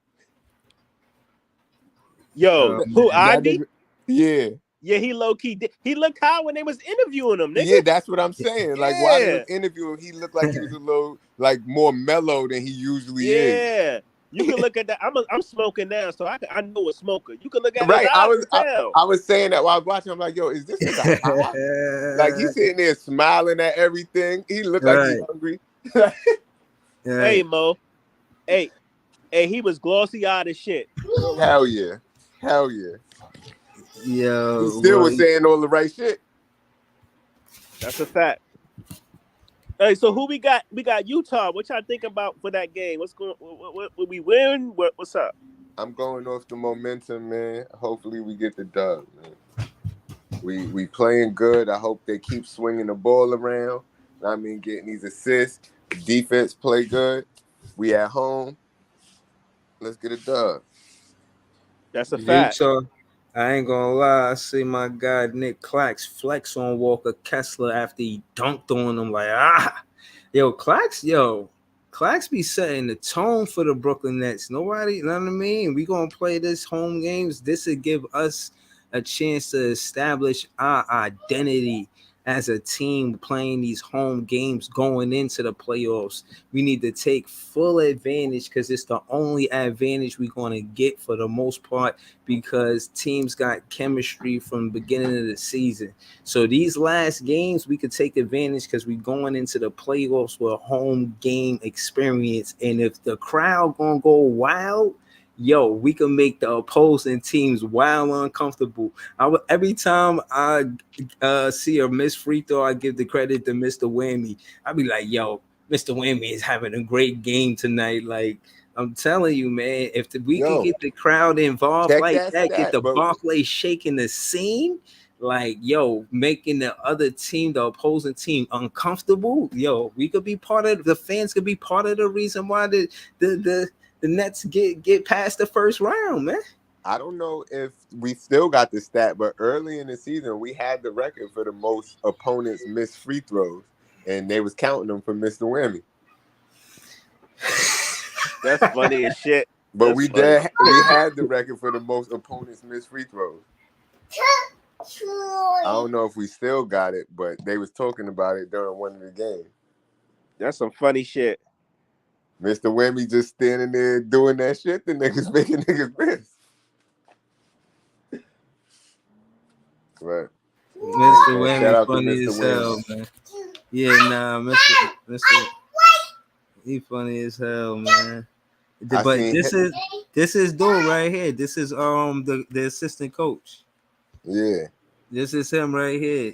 Yo, who Ivy? Yeah. Yeah, he low key did. He looked high when they was interviewing him, nigga. Yeah, that's what I'm saying. Like while they was interviewing him, he looked like he was a little like more mellow than he usually is. You can look at that. I'm smoking now, so I know a smoker. You can look at his Right. eyes and tell. I was saying that while I was watching. I'm like, yo, is this nigga high? Like he's sitting there smiling at everything. He looked like he's Right. hungry. Hey Right. Mo, hey, he was glossy eyed as shit. Hell yeah. Hell yeah. He Yo, still well, was saying all the right shit. That's a fact. Hey, so who we got? We got Utah. What y'all think about for that game? What's going? What we win? What's up? I'm going off the momentum, man. Hopefully we get the dub, man. We playing good. I hope they keep swinging the ball around. I mean, getting these assists. Defense play good. We at home. Let's get a dub. That's a fact. Utah. I ain't gonna lie. I see my guy Nick Clax flex on Walker Kessler after he dunked on him. Like, yo, Clax be setting the tone for the Brooklyn Nets. Nobody, you know what I mean? We gonna play this home games. This will give us a chance to establish our identity as a team playing these home games going into the playoffs. We need to take full advantage because it's the only advantage we're going to get for the most part because teams got chemistry from the beginning of the season. So these last games, we could take advantage because we're going into the playoffs with a home game experience. And if the crowd going to go wild, yo, we can make the opposing teams wild uncomfortable. Every time I see a missed free throw, I give the credit to Mr. Whammy. I be like, yo, Mr. Whammy is having a great game tonight. Like, I'm telling you, man, if we could get the crowd involved check like that, get stat, the but Barclay shaking the scene, like, yo, making the other team, the opposing team, uncomfortable, yo, we could be part of the fans could be part of the reason why the Nets get past the first round, man. I don't know if we still got the stat, but early in the season, we had the record for the most opponents missed free throws, and they was counting them for Mr. Whammy. That's funny as shit. But That's we funny. had the record for the most opponents missed free throws. I don't know if we still got it, but they was talking about it during one of the games. That's some funny shit. Mr. Whammy just standing there doing that shit, the niggas making niggas miss. Right. Mr. Shout Whammy out to funny Mr. as hell, Whammy. man. Yeah, nah, Mr. He funny as hell, man. But this is dude right here. This is the assistant coach. Yeah. This is him right here.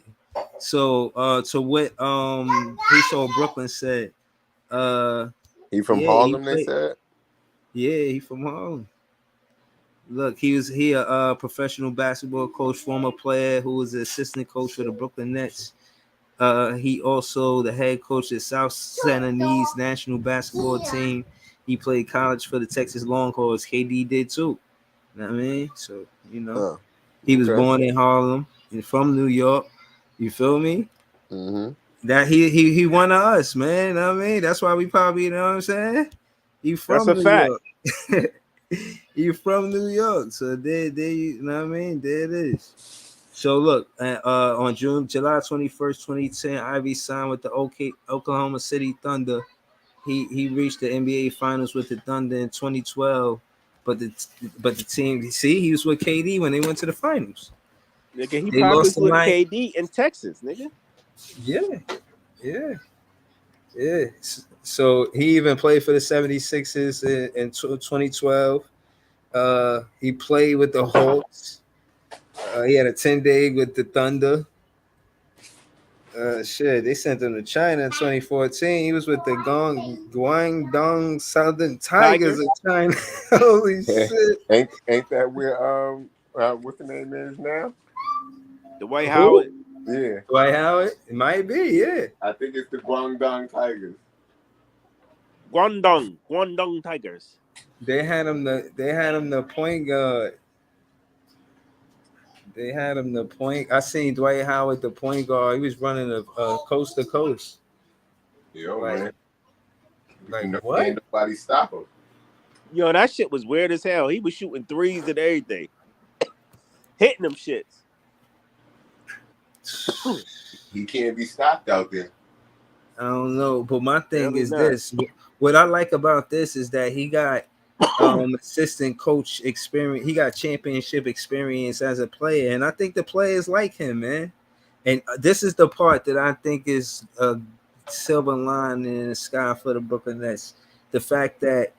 So to what he saw Brooklyn said. He from Yeah, Harlem, they said? Yeah, he from Harlem. Look, he a professional basketball coach, former player who was the assistant coach for the Brooklyn Nets. He also the head coach at South Sudanese national basketball team. He played college for the Texas Longhorns. KD did too. You know what I mean? So, he was born in Harlem and from New York. You feel me? Mm-hmm. That he one of us, man. You know what I mean? That's why we probably, you know what I'm saying? He from That's a New fact. York. You from New York. So there, you know what I mean? There it is. So look, on July 21st, 2010, Ivy signed with the Oklahoma City Thunder. He reached the NBA Finals with the Thunder in 2012, but the team, he was with KD when they went to the finals. Nigga, he They probably lost was to with KD in Texas, nigga. Yeah. So he even played for the 76ers in 2012. He played with the Hawks. He had a 10-day with the Thunder. They sent him to China in 2014. He was with the Guangdong Southern Tigers of China. Holy shit! Ain't that where what's the name is now? Dwight Howard. Yeah, Dwight Howard. It might be. Yeah, I think it's the Guangdong Tigers. Guangdong Tigers. they had him the point guard. They had him the point. I seen Dwight Howard the point guard. He was running a coast to coast. Yo, man. Like what? Ain't nobody stop him. Yo, that shit was weird as hell. He was shooting threes and everything, hitting them shits. He can't be stopped out there. I don't know, but my thing Really is not. this. What I like about this is that he got assistant coach experience. He got championship experience as a player, and I think the players like him, man. And this is the part that I think is a silver line in the sky for the Brooklyn Nets. The fact that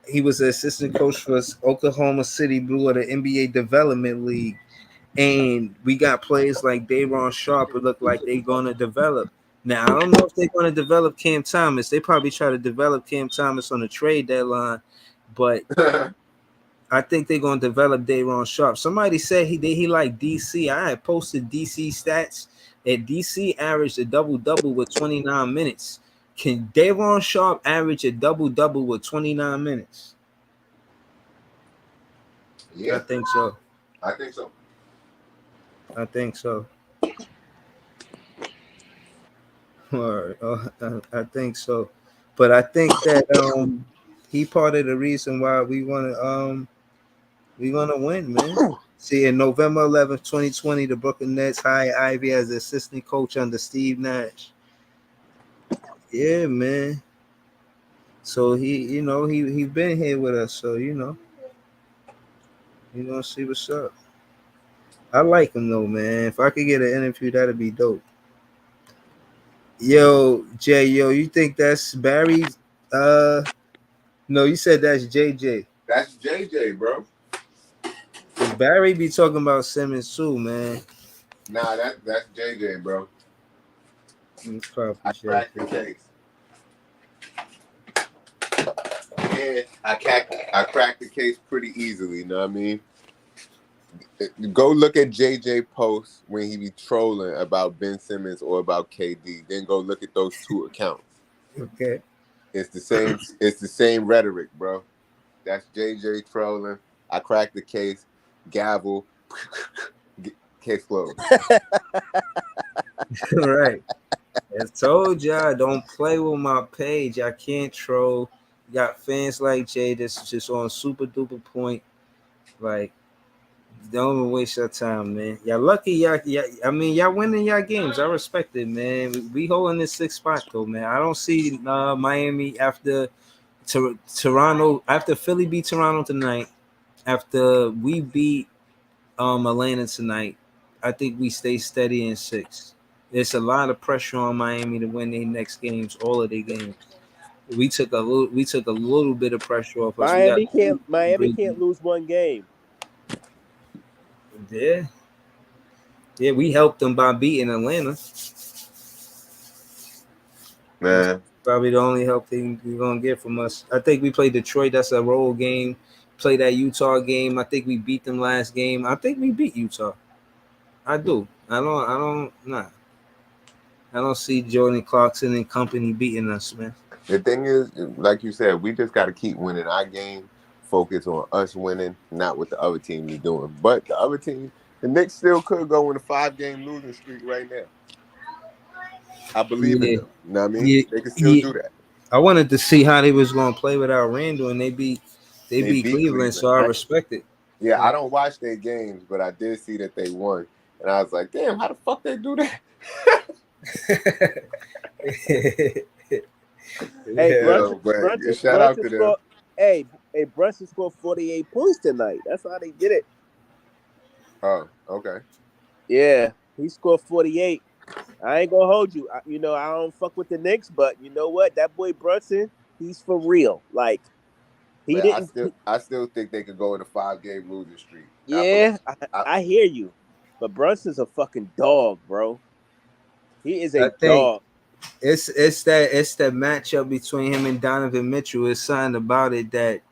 he was the assistant coach for Oklahoma City Blue of the NBA Development League, and we got players like Day'Ron Sharp who look like they're going to develop. Now, I don't know if they're going to develop Cam Thomas. They probably try to develop Cam Thomas on the trade deadline, but I think they're going to develop Day'Ron Sharp. Somebody said he liked DC. I had posted DC stats that DC averaged a double-double with 29 minutes. Can Day'Ron Sharp average a double-double with 29 minutes? Yeah, I think so. I think so. I think so. Or I think so. But I think that he part of the reason why we want to win, man. See, in November 11th, 2020, the Brooklyn Nets hired Ivy as assistant coach under Steve Nash. Yeah, man. So he been here with us, so you gonna see what's up. I like him though, man. If I could get an interview, that'd be dope. Yo, Jay, you think that's Barry? No, you said that's JJ. That's JJ, bro. Cause Barry be talking about Simmons too, man. Nah, that's JJ, bro. It's probably I cracked the case. Yeah, I cracked the case pretty easily. You know what I mean? Go look at JJ posts when he be trolling about Ben Simmons or about KD. Then go look at those two accounts. Okay. It's the same. It's the same rhetoric, bro. That's JJ trolling. I cracked the case. Gavel. Case closed. Right. I told y'all, don't play with my page. I can't troll. You got fans like Jay that's just on super duper point. Like, don't even waste your time, man. Y'all lucky, y'all winning y'all games. I respect it, man. We holding this sixth spot though, man. I don't see Miami after Toronto, after Philly beat Toronto tonight, after we beat Atlanta tonight. I think we stay steady in six. There's a lot of pressure on Miami to win their next games, all of their games. We took a little bit of pressure off us. Miami can't lose one game. Yeah. Yeah, we helped them by beating Atlanta. Man. Probably the only help thing you're gonna get from us. I think we played Detroit. That's a road game. Play that Utah game. I think we beat them last game. I think we beat Utah. I do. I don't see Jordan Clarkson and company beating us, man. The thing is, like you said, we just got to keep winning our game. Focus on us winning, not what the other team is doing. But the other team, the Knicks still could go in a 5-game losing streak right now. I believe in them. You know what I mean? Yeah, they can still do that. I wanted to see how they was gonna play without Randall, and they beat Cleveland, so I respect it. Yeah, I don't watch their games, but I did see that they won, and I was like, "Damn, how the fuck they do that?" Brunson, shout out to them. Hey, Brunson scored 48 points tonight. That's how they did it. Oh, okay. Yeah, he scored 48. I ain't gonna hold you. I don't fuck with the Knicks, but you know what? That boy Brunson, he's for real. Like he didn't. I still think they could go in a 5-game losing streak. Yeah, I hear you, but Brunson's a fucking dog, bro. He is a dog. It's that matchup between him and Donovan Mitchell. It's something about it that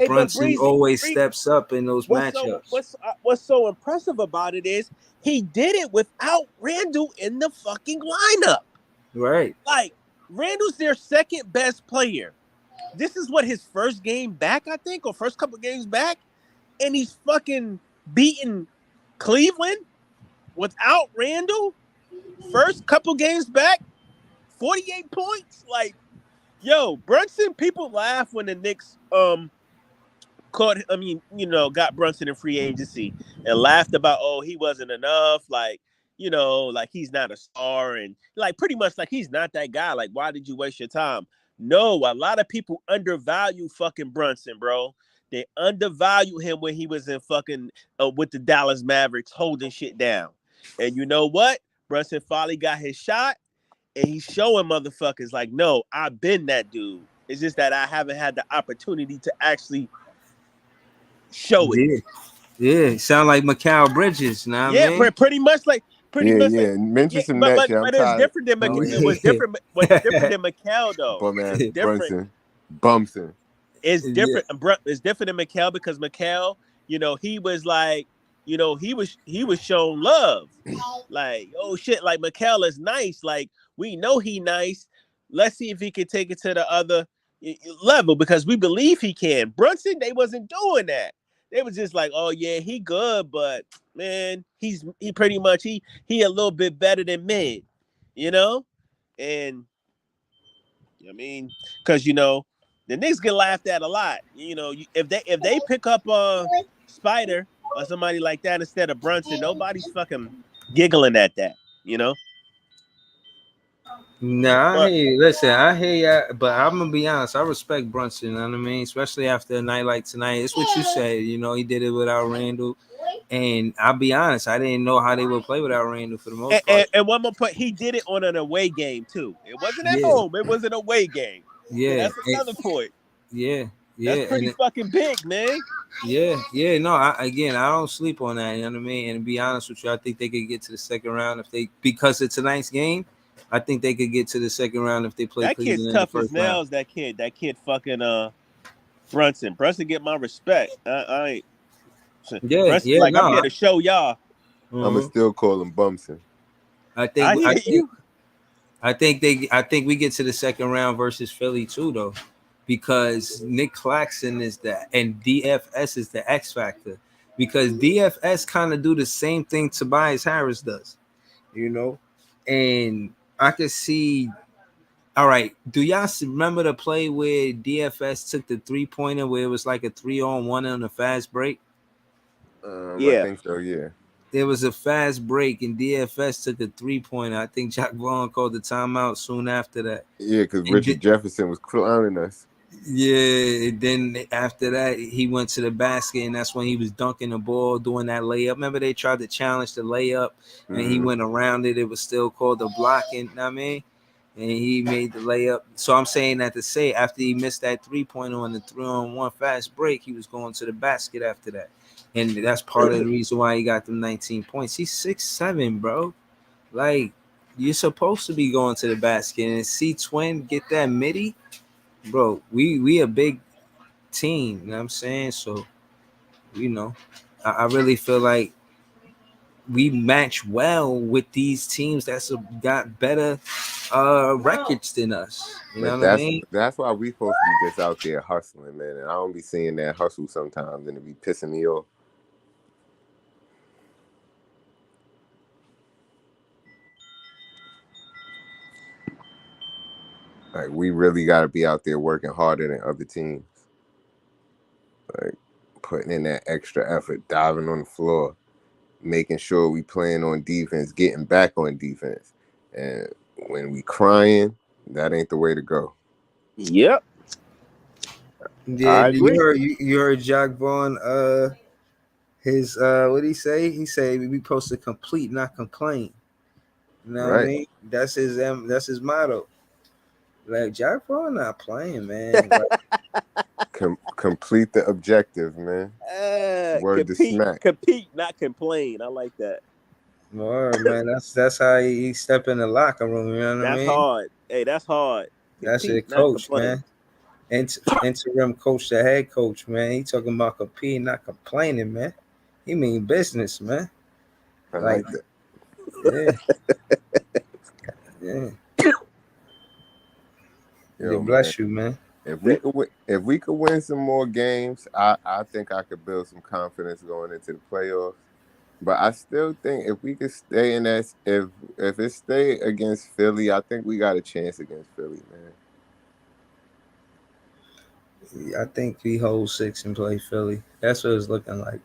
Brunson always steps up in those matchups. What's so impressive about it is he did it without Randall in the fucking lineup. Right. Like Randall's their second best player. This is what his first game back, I think, or first couple games back, and he's fucking beating Cleveland without Randall. First couple games back, 48 points. Like, yo, Brunson, people laugh when the Knicks got Brunson in free agency and laughed about, he wasn't enough. Like, like he's not a star and like pretty much like he's not that guy. Like, why did you waste your time? No, a lot of people undervalue fucking Brunson, bro. They undervalue him when he was in fucking with the Dallas Mavericks holding shit down. And you know what? Brunson finally got his shot, and he's showing motherfuckers like, no, I've been that dude. It's just that I haven't had the opportunity to actually show it. Yeah, yeah. Sound like Mikal Bridges, know what I Yeah, mean? pretty Yeah, much like yeah. yeah, Mention some but that but shit. I'm but it's tired different than of It hearing was different. What's different than Mikal though? bum ass It's different. Brunson. Bumson. It's Yeah. different. It's different than McHale because McHale, he was like, he was shown love, like, oh shit, like McHale is nice, like we know he nice. Let's see if he can take it to the other level because we believe he can. Brunson, they wasn't doing that. They was just like, oh yeah, he good, but man, he pretty much he a little bit better than mid, you know, and I mean, because the Knicks get laughed at a lot. If they pick up Spider or somebody like that instead of Brunson, nobody's fucking giggling at that. You know. Nah, I But hear you. Listen, I hear ya, but I'm gonna be honest. I respect Brunson. You know what I mean? Especially after a night like tonight. It's what you said. He did it without Randall, and I'll be honest. I didn't know how they would play without Randall for the and, most part. and, and one more point, he did it on an away game too. It wasn't at Yeah, home. It was an away game. So yeah, that's another point. yeah, That's yeah, pretty and fucking big, man. yeah, yeah. No, I don't sleep on that. You know what I mean? And to be honest with you, I think they could get to the second round if they because of tonight's game. I think they could get to the second round if they play That kid's Cleveland in the tough as first round. nails. That kid fucking Brunson. Brunson get my respect. I ain't Yeah, Brunson yeah, like I'm no. here to show y'all. I'ma Mhm. still call him Bumson. I I think I hear think you. I think we get to the second round versus Philly too though, because Nick Claxton is and DFS is the X factor. Because DFS kind of do the same thing Tobias Harris does, you know, and I could see. All right, do y'all remember the play where DFS took the 3-pointer where it was like a 3-on-1 on a fast break? I Yeah. think so. Yeah, There was a fast break and DFS took a 3-pointer. I think Jack Vaughn called the timeout soon after that. yeah. Because And Richard Jefferson was clowning us. yeah, then after that, he went to the basket, and that's when he was dunking the ball, doing that layup. Remember, they tried to challenge the layup, and he Hmm. went around it. It was still called a blocking, know what I mean? And he made the layup. So I'm saying that to say, after he missed that 3-pointer on the 3-on-1 fast break, he was going to the basket after that. And that's part of the reason why he got them 19 points. He's 6'7", bro. Like, you're supposed to be going to the basket. And see Twin get that midi, bro, we a big team, you know what I'm saying? So, you know, I really feel like we match well with these teams that's got better records than us. You know But what I mean? that's why we supposed to be just out there hustling, man. And I don't be seeing that hustle sometimes, and it be pissing me off. Like we really got to be out there working harder than other teams. Like putting in that extra effort, diving on the floor, making sure we playing on defense, getting back on defense. And when we crying, that ain't the way to go. Yep. Yeah, I you agree. heard you heard Jack Vaughn his what did he say? He said we supposed to complete, not complain. You know what I Right? mean? That's his motto. Like Jack Vaughn not playing, man. Like, Complete the objective, man. Word to Compete, smack. compete, not complain. I like that. Lord, man, that's how he step in the locker room. You know what I That's mean? hard. Hey, that's hard. That's your Compete, not coach, complain. man. Interim coach, the head coach, man. He talking about competing, not complaining, man. He mean business, man. I Like, like that. yeah, yeah. Yeah, Yo, man. bless you, man. If we could win some more games, I think I could build some confidence going into the playoffs. But I still think if we could stay in that, if it stay against Philly, I think we got a chance against Philly, man. I think we hold 6 and play Philly. That's what it's looking like.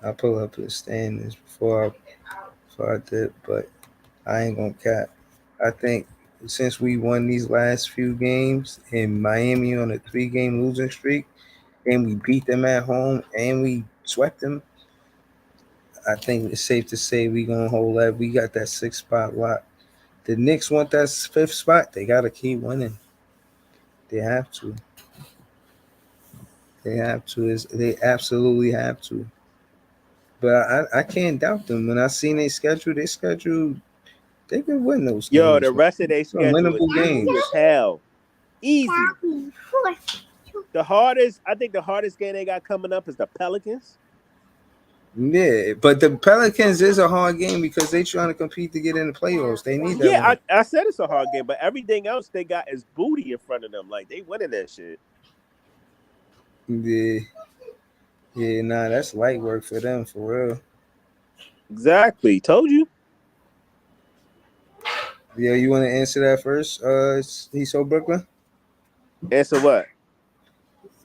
I pull up the standings before I did, but I ain't gonna cap. I think since we won these last few games in Miami on a 3-game losing streak, and we beat them at home and we swept them. I think it's safe to say we gonna hold that. We got that 6 spot lock. The Knicks want that 5th spot. They gotta keep winning. They have to. They have to. They absolutely have to. But I can't doubt them. When I seen their schedule, they can win those Yo, games. the rest of their Some schedule is winnable games. easy as hell. Easy. The hardest, I think the hardest game they got coming up is the Pelicans. Yeah, but the Pelicans is a hard game because they trying to compete to get in the playoffs. They need that Yeah, win. I said it's a hard game, but everything else they got is booty in front of them. Like they winning that shit. Yeah, yeah, nah, that's light work for them for real. Exactly. Told you. Yeah, you want to answer that first? He's so Brooklyn. Answer what?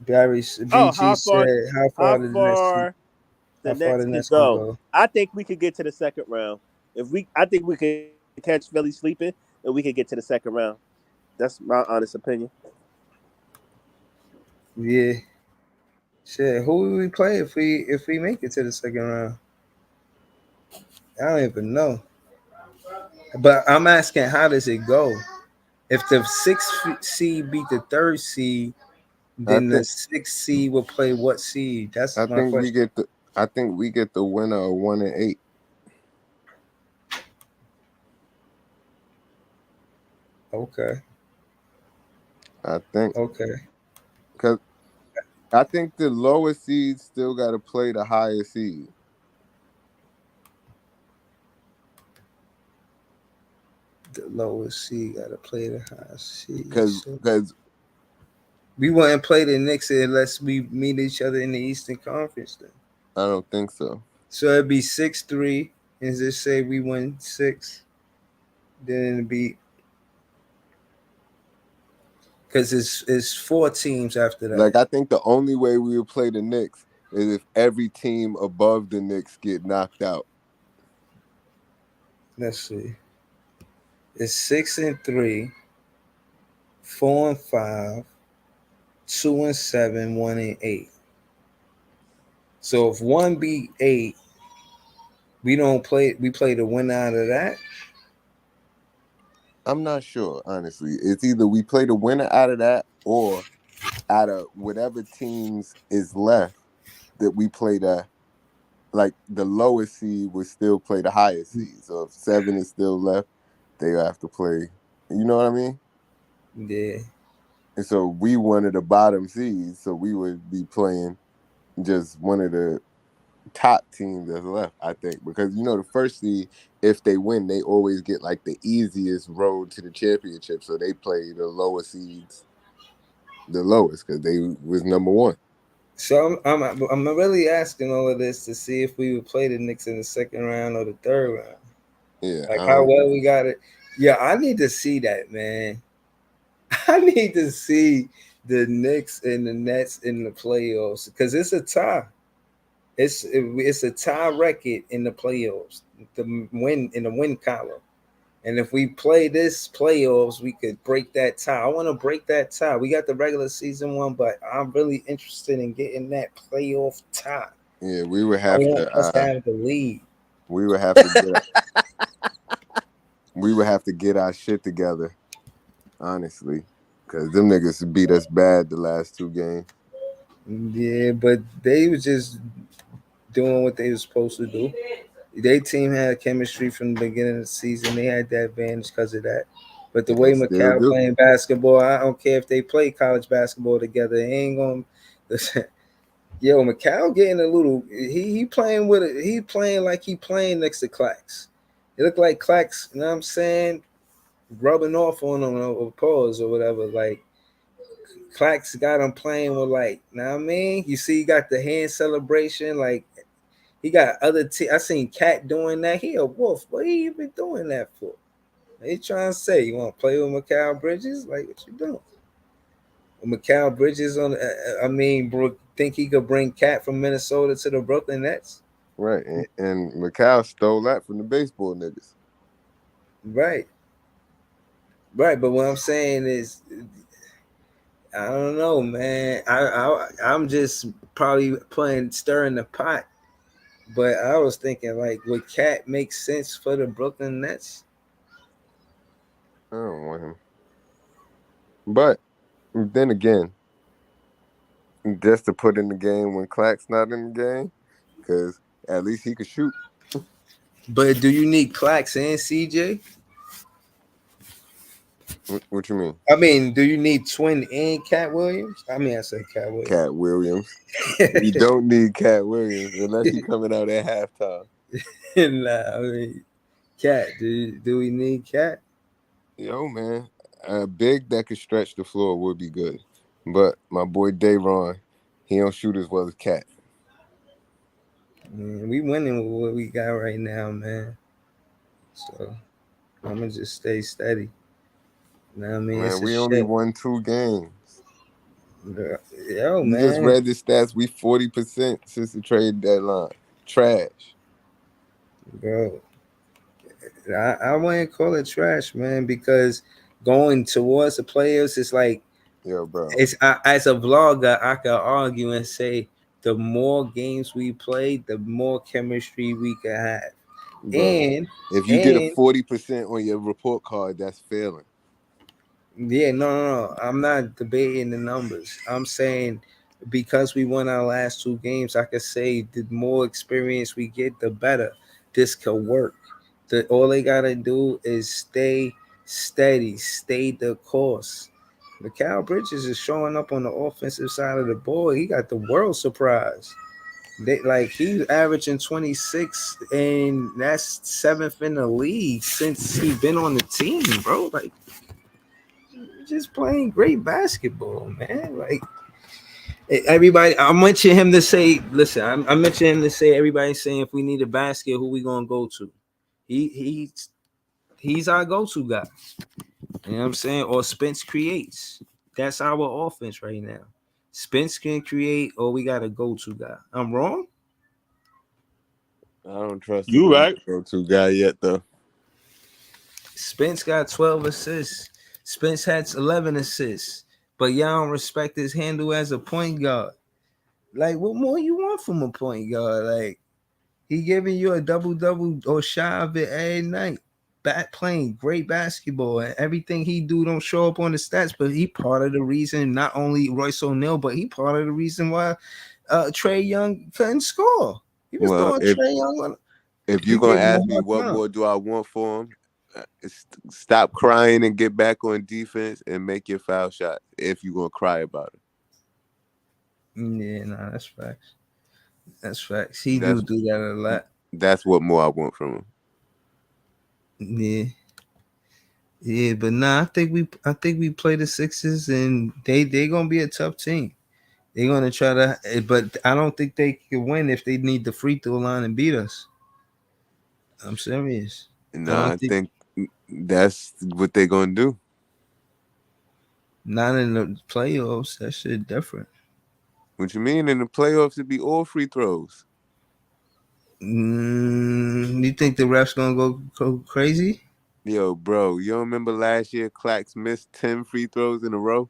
Barry Oh, BG said, how far the how far Nets the could Nets can go? go?" I think we could get to the second round. I think we could catch Philly sleeping, and we could get to the second round. That's my honest opinion. Yeah, shit. Who will we play if we make it to the second round? I don't even know. But I'm asking, how does it go? If the sixth seed beat the third seed, I then the think sixth seed will play what seed? That's I my think we question. get the I think we get the winner of 1 and 8. Okay, I think okay. because I think the lower seeds still got to play the higher seed. The lowest seed got to play the highest seed. Because So because we wouldn't play the Knicks unless we meet each other in the Eastern Conference. Then, I don't think so. so it'd be 6-3, and just say we win 6, then it'd be because it's 4 teams after that. Like I think the only way we would play the Knicks is if every team above the Knicks get knocked out. Let's see. It's 6-3, 4-5, 2-7, 1-8. So if one beat 8, we don't play. We play the winner out of that. I'm not sure, honestly. It's either we play the winner out of that or out of whatever teams is left that we play like the lowest seed would still play the highest seed. So if 7 is still left, they have to play. You know what I mean? Yeah. And so we one of the bottom seeds, so we would be playing just one of the top teams that's left, I think. Because the first seed, if they win, they always get like the easiest road to the championship. So they play the lower seeds the lowest because they was number one. So I'm really asking all of this to see if we would play the Knicks in the second round or the third round. Yeah, Like I how don't well we got it. Yeah, I need to see that, man. I need to see the Knicks and the Nets in the playoffs because it's a tie. It's a tie record in the playoffs. The win in the win column. And if we play this playoffs, we could break that tie. I want to break that tie. We got the regular season one, but I'm really interested in getting that playoff tie. Yeah, we would I have want us to to have the lead. we would have to get we would have to get our shit together, honestly. Cause them niggas beat us bad the last 2 games. Yeah, but they was just doing what they were supposed to do. Their team had chemistry from the beginning of the season. They had that advantage because of that. But the And they way still Macau do. playing basketball, I don't care if they play college basketball together. They ain't gonna. Yo, Macau getting a little. He playing with it. He playing like he playing next to Clax. It looked like Clax. You know what I'm saying? Rubbing off on him or pause or whatever. Like Clax got him playing with like. You know what I mean? You see, he got the hand celebration. Like he got other. I seen Cat doing that. He a wolf. What he even doing that for? He trying to say you want to play with Macau Bridges? Like what you doing? Macau Bridges on. I mean, Brooke think he could bring Cat from Minnesota to the Brooklyn Nets? Right. And Macau stole that from the baseball niggas. Right. Right, but what I'm saying is, I don't know, man. I'm just probably playing stirring the pot. But I was thinking, like, would Cat make sense for the Brooklyn Nets? I don't want him. But then again, just to put in the game when Clack's not in the game, because at least he could shoot. But do you need Clax and CJ? What you mean? I mean, do you need Twin and Cat Williams? I mean, I say Cat Williams. Cat Williams. You don't need Cat Williams unless he coming out at halftime. Nah, I mean, Cat. Do we need Cat? Yo, man, a big that could stretch the floor would be good. But my boy Dayron, he don't shoot as well as Cat. Man, we winning with what we got right now, man. So I'm gonna just stay steady. You know what I mean? It's Man, a we only shit. won 2 games. Yo, You just man, read the stats. We 40% since the trade deadline. Trash. bro. I wouldn't call it trash, man, because going towards the players, it's like Yo, bro. as a vlogger, I could argue and say the more games we play, the more chemistry we can have. Bro. And If you get a and 40% on your report card, that's failing. yeah, no. I'm not debating the numbers. I'm saying because we won our last 2 games, I could say the more experience we get, the better this could work. All they gotta do is stay steady, stay the course. Mikal Bridges is showing up on the offensive side of the ball. He got the world surprise. He's averaging 26, and that's 7th in the league since he been on the team, bro. Like, just playing great basketball, man. Like, everybody, I mentioned him to say, listen, I mentioned him to say, everybody's saying if we need a basket, who we gonna go to? He's our go-to guy. You know what I'm saying? Or Spence creates. That's our offense right now. Spence can create, or we got a go-to guy. I'm wrong? I don't trust him You to be right. the go-to guy yet, though. Spence got 12 assists. Spence had 11 assists. But y'all don't respect his handle as a point guard. Like, what more you want from a point guard? Like, he giving you a double-double or shy of it every night. Playing great basketball, and everything he do don't show up on the stats, but he part of the reason. Not only Royce O'Neal, but he part of the reason why Trey Young couldn't score. He was Well, throwing Trey Young on. if He you're going gave to him a ask me hard what time. more do I want for him, stop crying and get back on defense and make your foul shot if you're going to cry about it. Yeah, nah, that's facts. That's facts. He That's do that a lot. that's what more I want from him. Yeah, yeah, but nah, I think we play the Sixers, and they gonna be a tough team. They're gonna try to, but I don't think they can win if they need the free throw line and beat us. I'm serious. I Nah, don't I think think that's what they're going to do. not in the playoffs. That shit different. What you mean? In the playoffs, it'd be all free throws. You think the refs gonna go crazy? Yo, bro, you don't remember last year Clax missed 10 free throws in a row?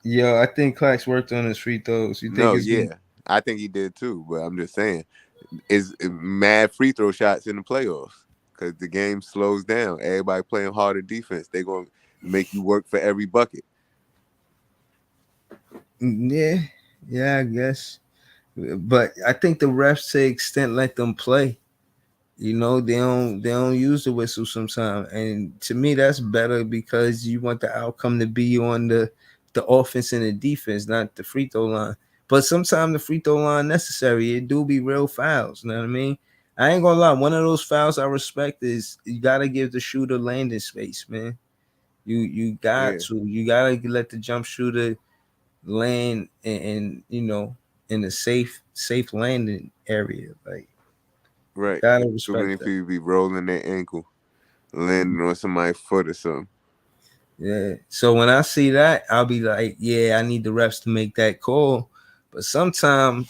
Yo, I think Clax worked on his free throws. You think No, it's gonna? yeah. I think he did too, but I'm just saying, is mad free throw shots in the playoffs because the game slows down. Everybody playing harder defense. They're going to make you work for every bucket. Yeah, yeah, I guess. But I think the refs to extent let them play. You know, they don't use the whistle sometimes, and to me that's better because you want the outcome to be on the offense and the defense, not the free throw line. But sometimes the free throw line necessary. It do be real fouls. You know what I mean? I ain't gonna lie. One of those fouls I respect is you gotta give the shooter landing space, man. Yeah, You gotta let the jump shooter land and you know in a safe landing area. Like, right. gotta Too many respect that. people be rolling their ankle, landing on somebody's foot or something. Yeah. So when I see that, I'll be like, yeah, I need the refs to make that call. But sometimes,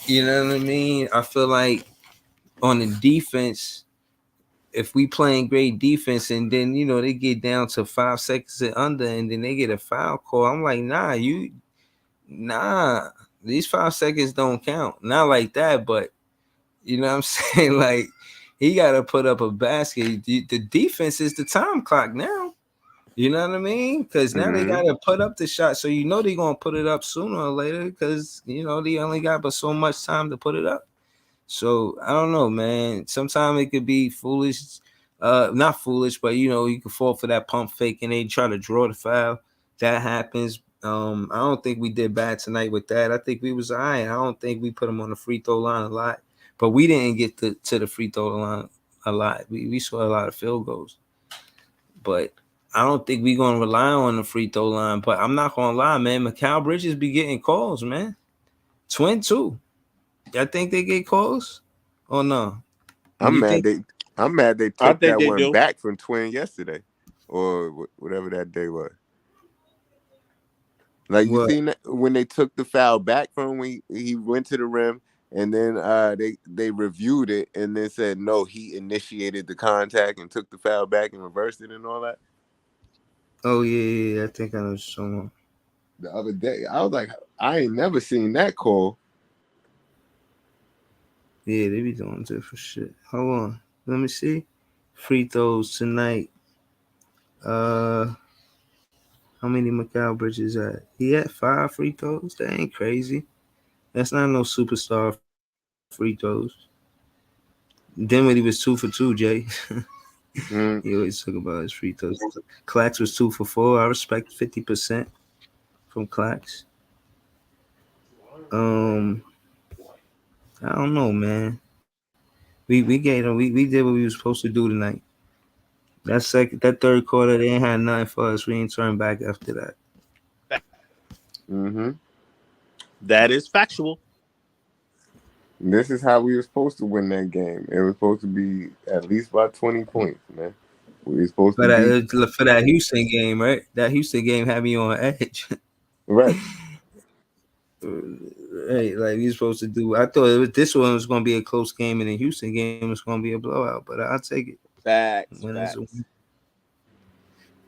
you know what I mean? I feel like on the defense, if we playing great defense and then they get down to 5 seconds and under and then they get a foul call, I'm like, nah, these 5 seconds don't count. Not like that, but you know what I'm saying? Like, he got to put up a basket. The defense is the time clock now. You know what I mean? Because now they got to put up the shot. So they're going to put it up sooner or later because, they only got but so much time to put it up. So I don't know, man. Sometimes it could be foolish. Not foolish, but, you could fall for that pump fake and they try to draw the foul. That happens. I don't think we did bad tonight with that. I think we was all right. I don't think we put them on the free throw line a lot. But we didn't get to the free throw line a lot. We saw a lot of field goals. But I don't think we're going to rely on the free throw line. But I'm not going to lie, man. Mikal Bridges be getting calls, man. Twin, too. I think they get calls? Or no? I'm You mad think? they I took think that they one do. back from Twin yesterday, or whatever that day was. Like, you What? seen that when they took the foul back from him when he went to the rim, and then they reviewed it and then said no, he initiated the contact and took the foul back and reversed it and all that. Oh, yeah. I think I know someone. The other day, I was like, I ain't never seen that call. Yeah, they be doing different shit. Hold on. Let me see. Free throws tonight. Uh, how many Mikal Bridges at? He had 5 free throws. That ain't crazy. That's not no superstar free throws. Dinwiddie was 2 for 2, Jay. He Mm, always talk about his free throws. Clax was 2 for 4. I respect 50% from Clax. Um, I don't know, man. We gave them. We did what we was supposed to do tonight. That third quarter, they ain't had nothing for us. We ain't turned back after that. mm-hmm. That is factual. This is how we were supposed to win that game. It was supposed to be at least by 20 points, man. We were supposed to beat. For that Houston game, right? That Houston game had me on edge. Right. Right, like we supposed to do. I thought this one was going to be a close game, and the Houston game was going to be a blowout. But I'll take it. Facts, Win is a win. facts.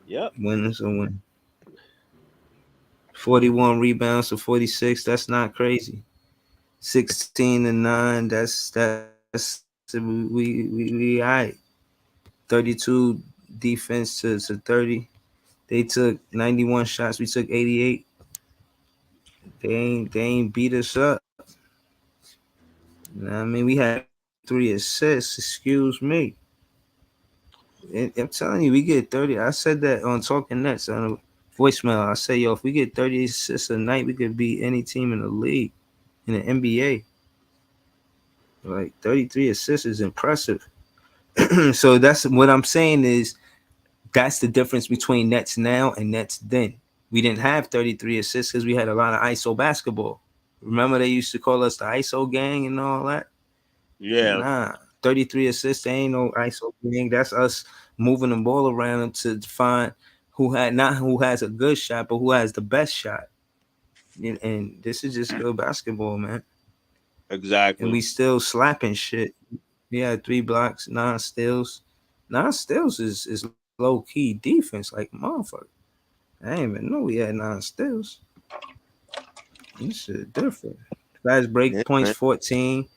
Yep. Win is a win. 41 rebounds to 46. That's not crazy. 16-9. We all right. 32 defense to 30. They took 91 shots. We took 88. They ain't beat us up. You know what I mean, we had 3 assists. Excuse me. And I'm telling you, we get 30. I said that on Talking Nets on a voicemail. I say, yo, if we get 30 assists a night, we could beat any team in the league, in the NBA. Like 33 assists is impressive. So that's what I'm saying is that's the difference between Nets now and Nets then. We didn't have 33 assists because we had a lot of ISO basketball. Remember they used to call us the ISO gang and all that? Yeah. Nah, 33 assists, they ain't no ISO gang. That's us moving the ball around to find who has a good shot, but who has the best shot. And this is just good basketball, man. And Exactly. we still slapping shit. We had 3 blocks, 9 steals. 9 steals is low key defense, like motherfucker. I didn't even know we had 9 steals. This shit different. Fast break Yeah, points man. 14.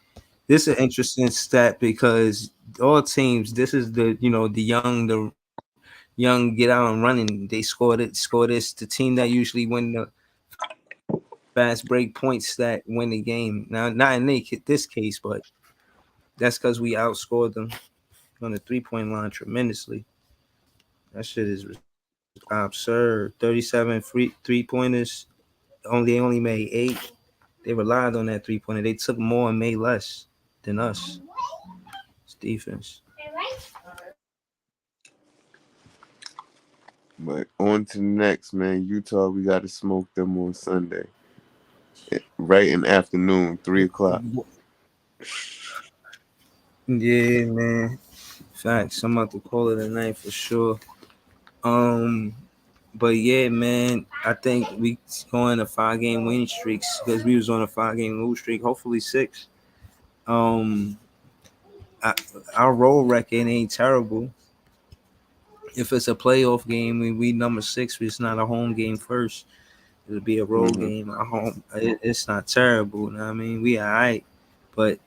This is an interesting stat because all teams, this is the young get out and running. They score this. The team that usually win the fast break points that win the game. Now, not in this case, but that's because we outscored them on the 3 point line tremendously. That shit is absurd. 37 free 3 pointers. Only made 8. They relied on that 3 pointer. They took more and made less than us. It's defense. But on to the next, man. Utah, we got to smoke them on Sunday. Right in the afternoon, 3 o'clock. Yeah, man. Facts. I'm about to call it a night for sure. Um, but yeah, man. I think we going a 5 game winning streaks because we was on a 5 game lose streak. Hopefully 6. Um, I, our road record ain't terrible. If it's a playoff game, we number 6. It's not a home game first. It'll be a road Mm-hmm. game at home. It's not terrible. You know what I mean, we all right, but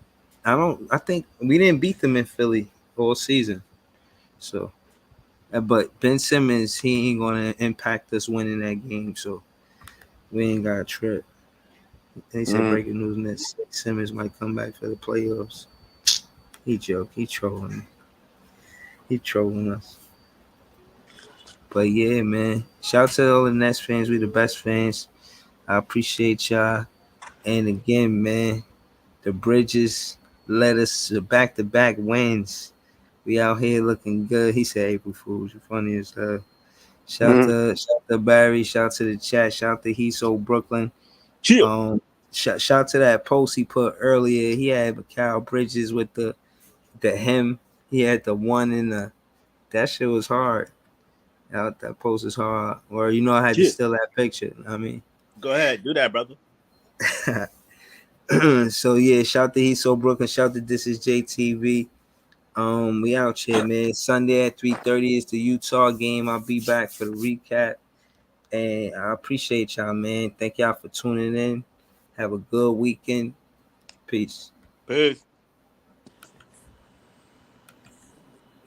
I don't. I think we didn't beat them in Philly all season. So, but Ben Simmons, he ain't gonna impact us winning that game. So we ain't got a trip. They said Mm-hmm. breaking news that Simmons might come back for the playoffs. He joke. He trolling. He trolling us. But yeah, man. Shout out to all the Nets fans. We the best fans. I appreciate y'all. And again, man, the Bridges led us to back wins. We out here looking good. He said April Fools. You funny as hell. Mm-hmm. Shout to Barry. Shout to the chat. Shout to He So Brooklyn. Chill. Um, shout to that post he put earlier. He had Cal Bridges with the him. He had the one in the. That shit was hard. That post is hard. Or you know I had to Chill. steal that picture. I mean. Go ahead, do that, brother. So yeah, shout to He So Brooklyn. Shout to This Is JTV. We out here, man. Sunday at 3:30 is the Utah game. I'll be back for the recap. And I appreciate y'all, man. Thank y'all for tuning in. Have a good weekend. Peace. Peace.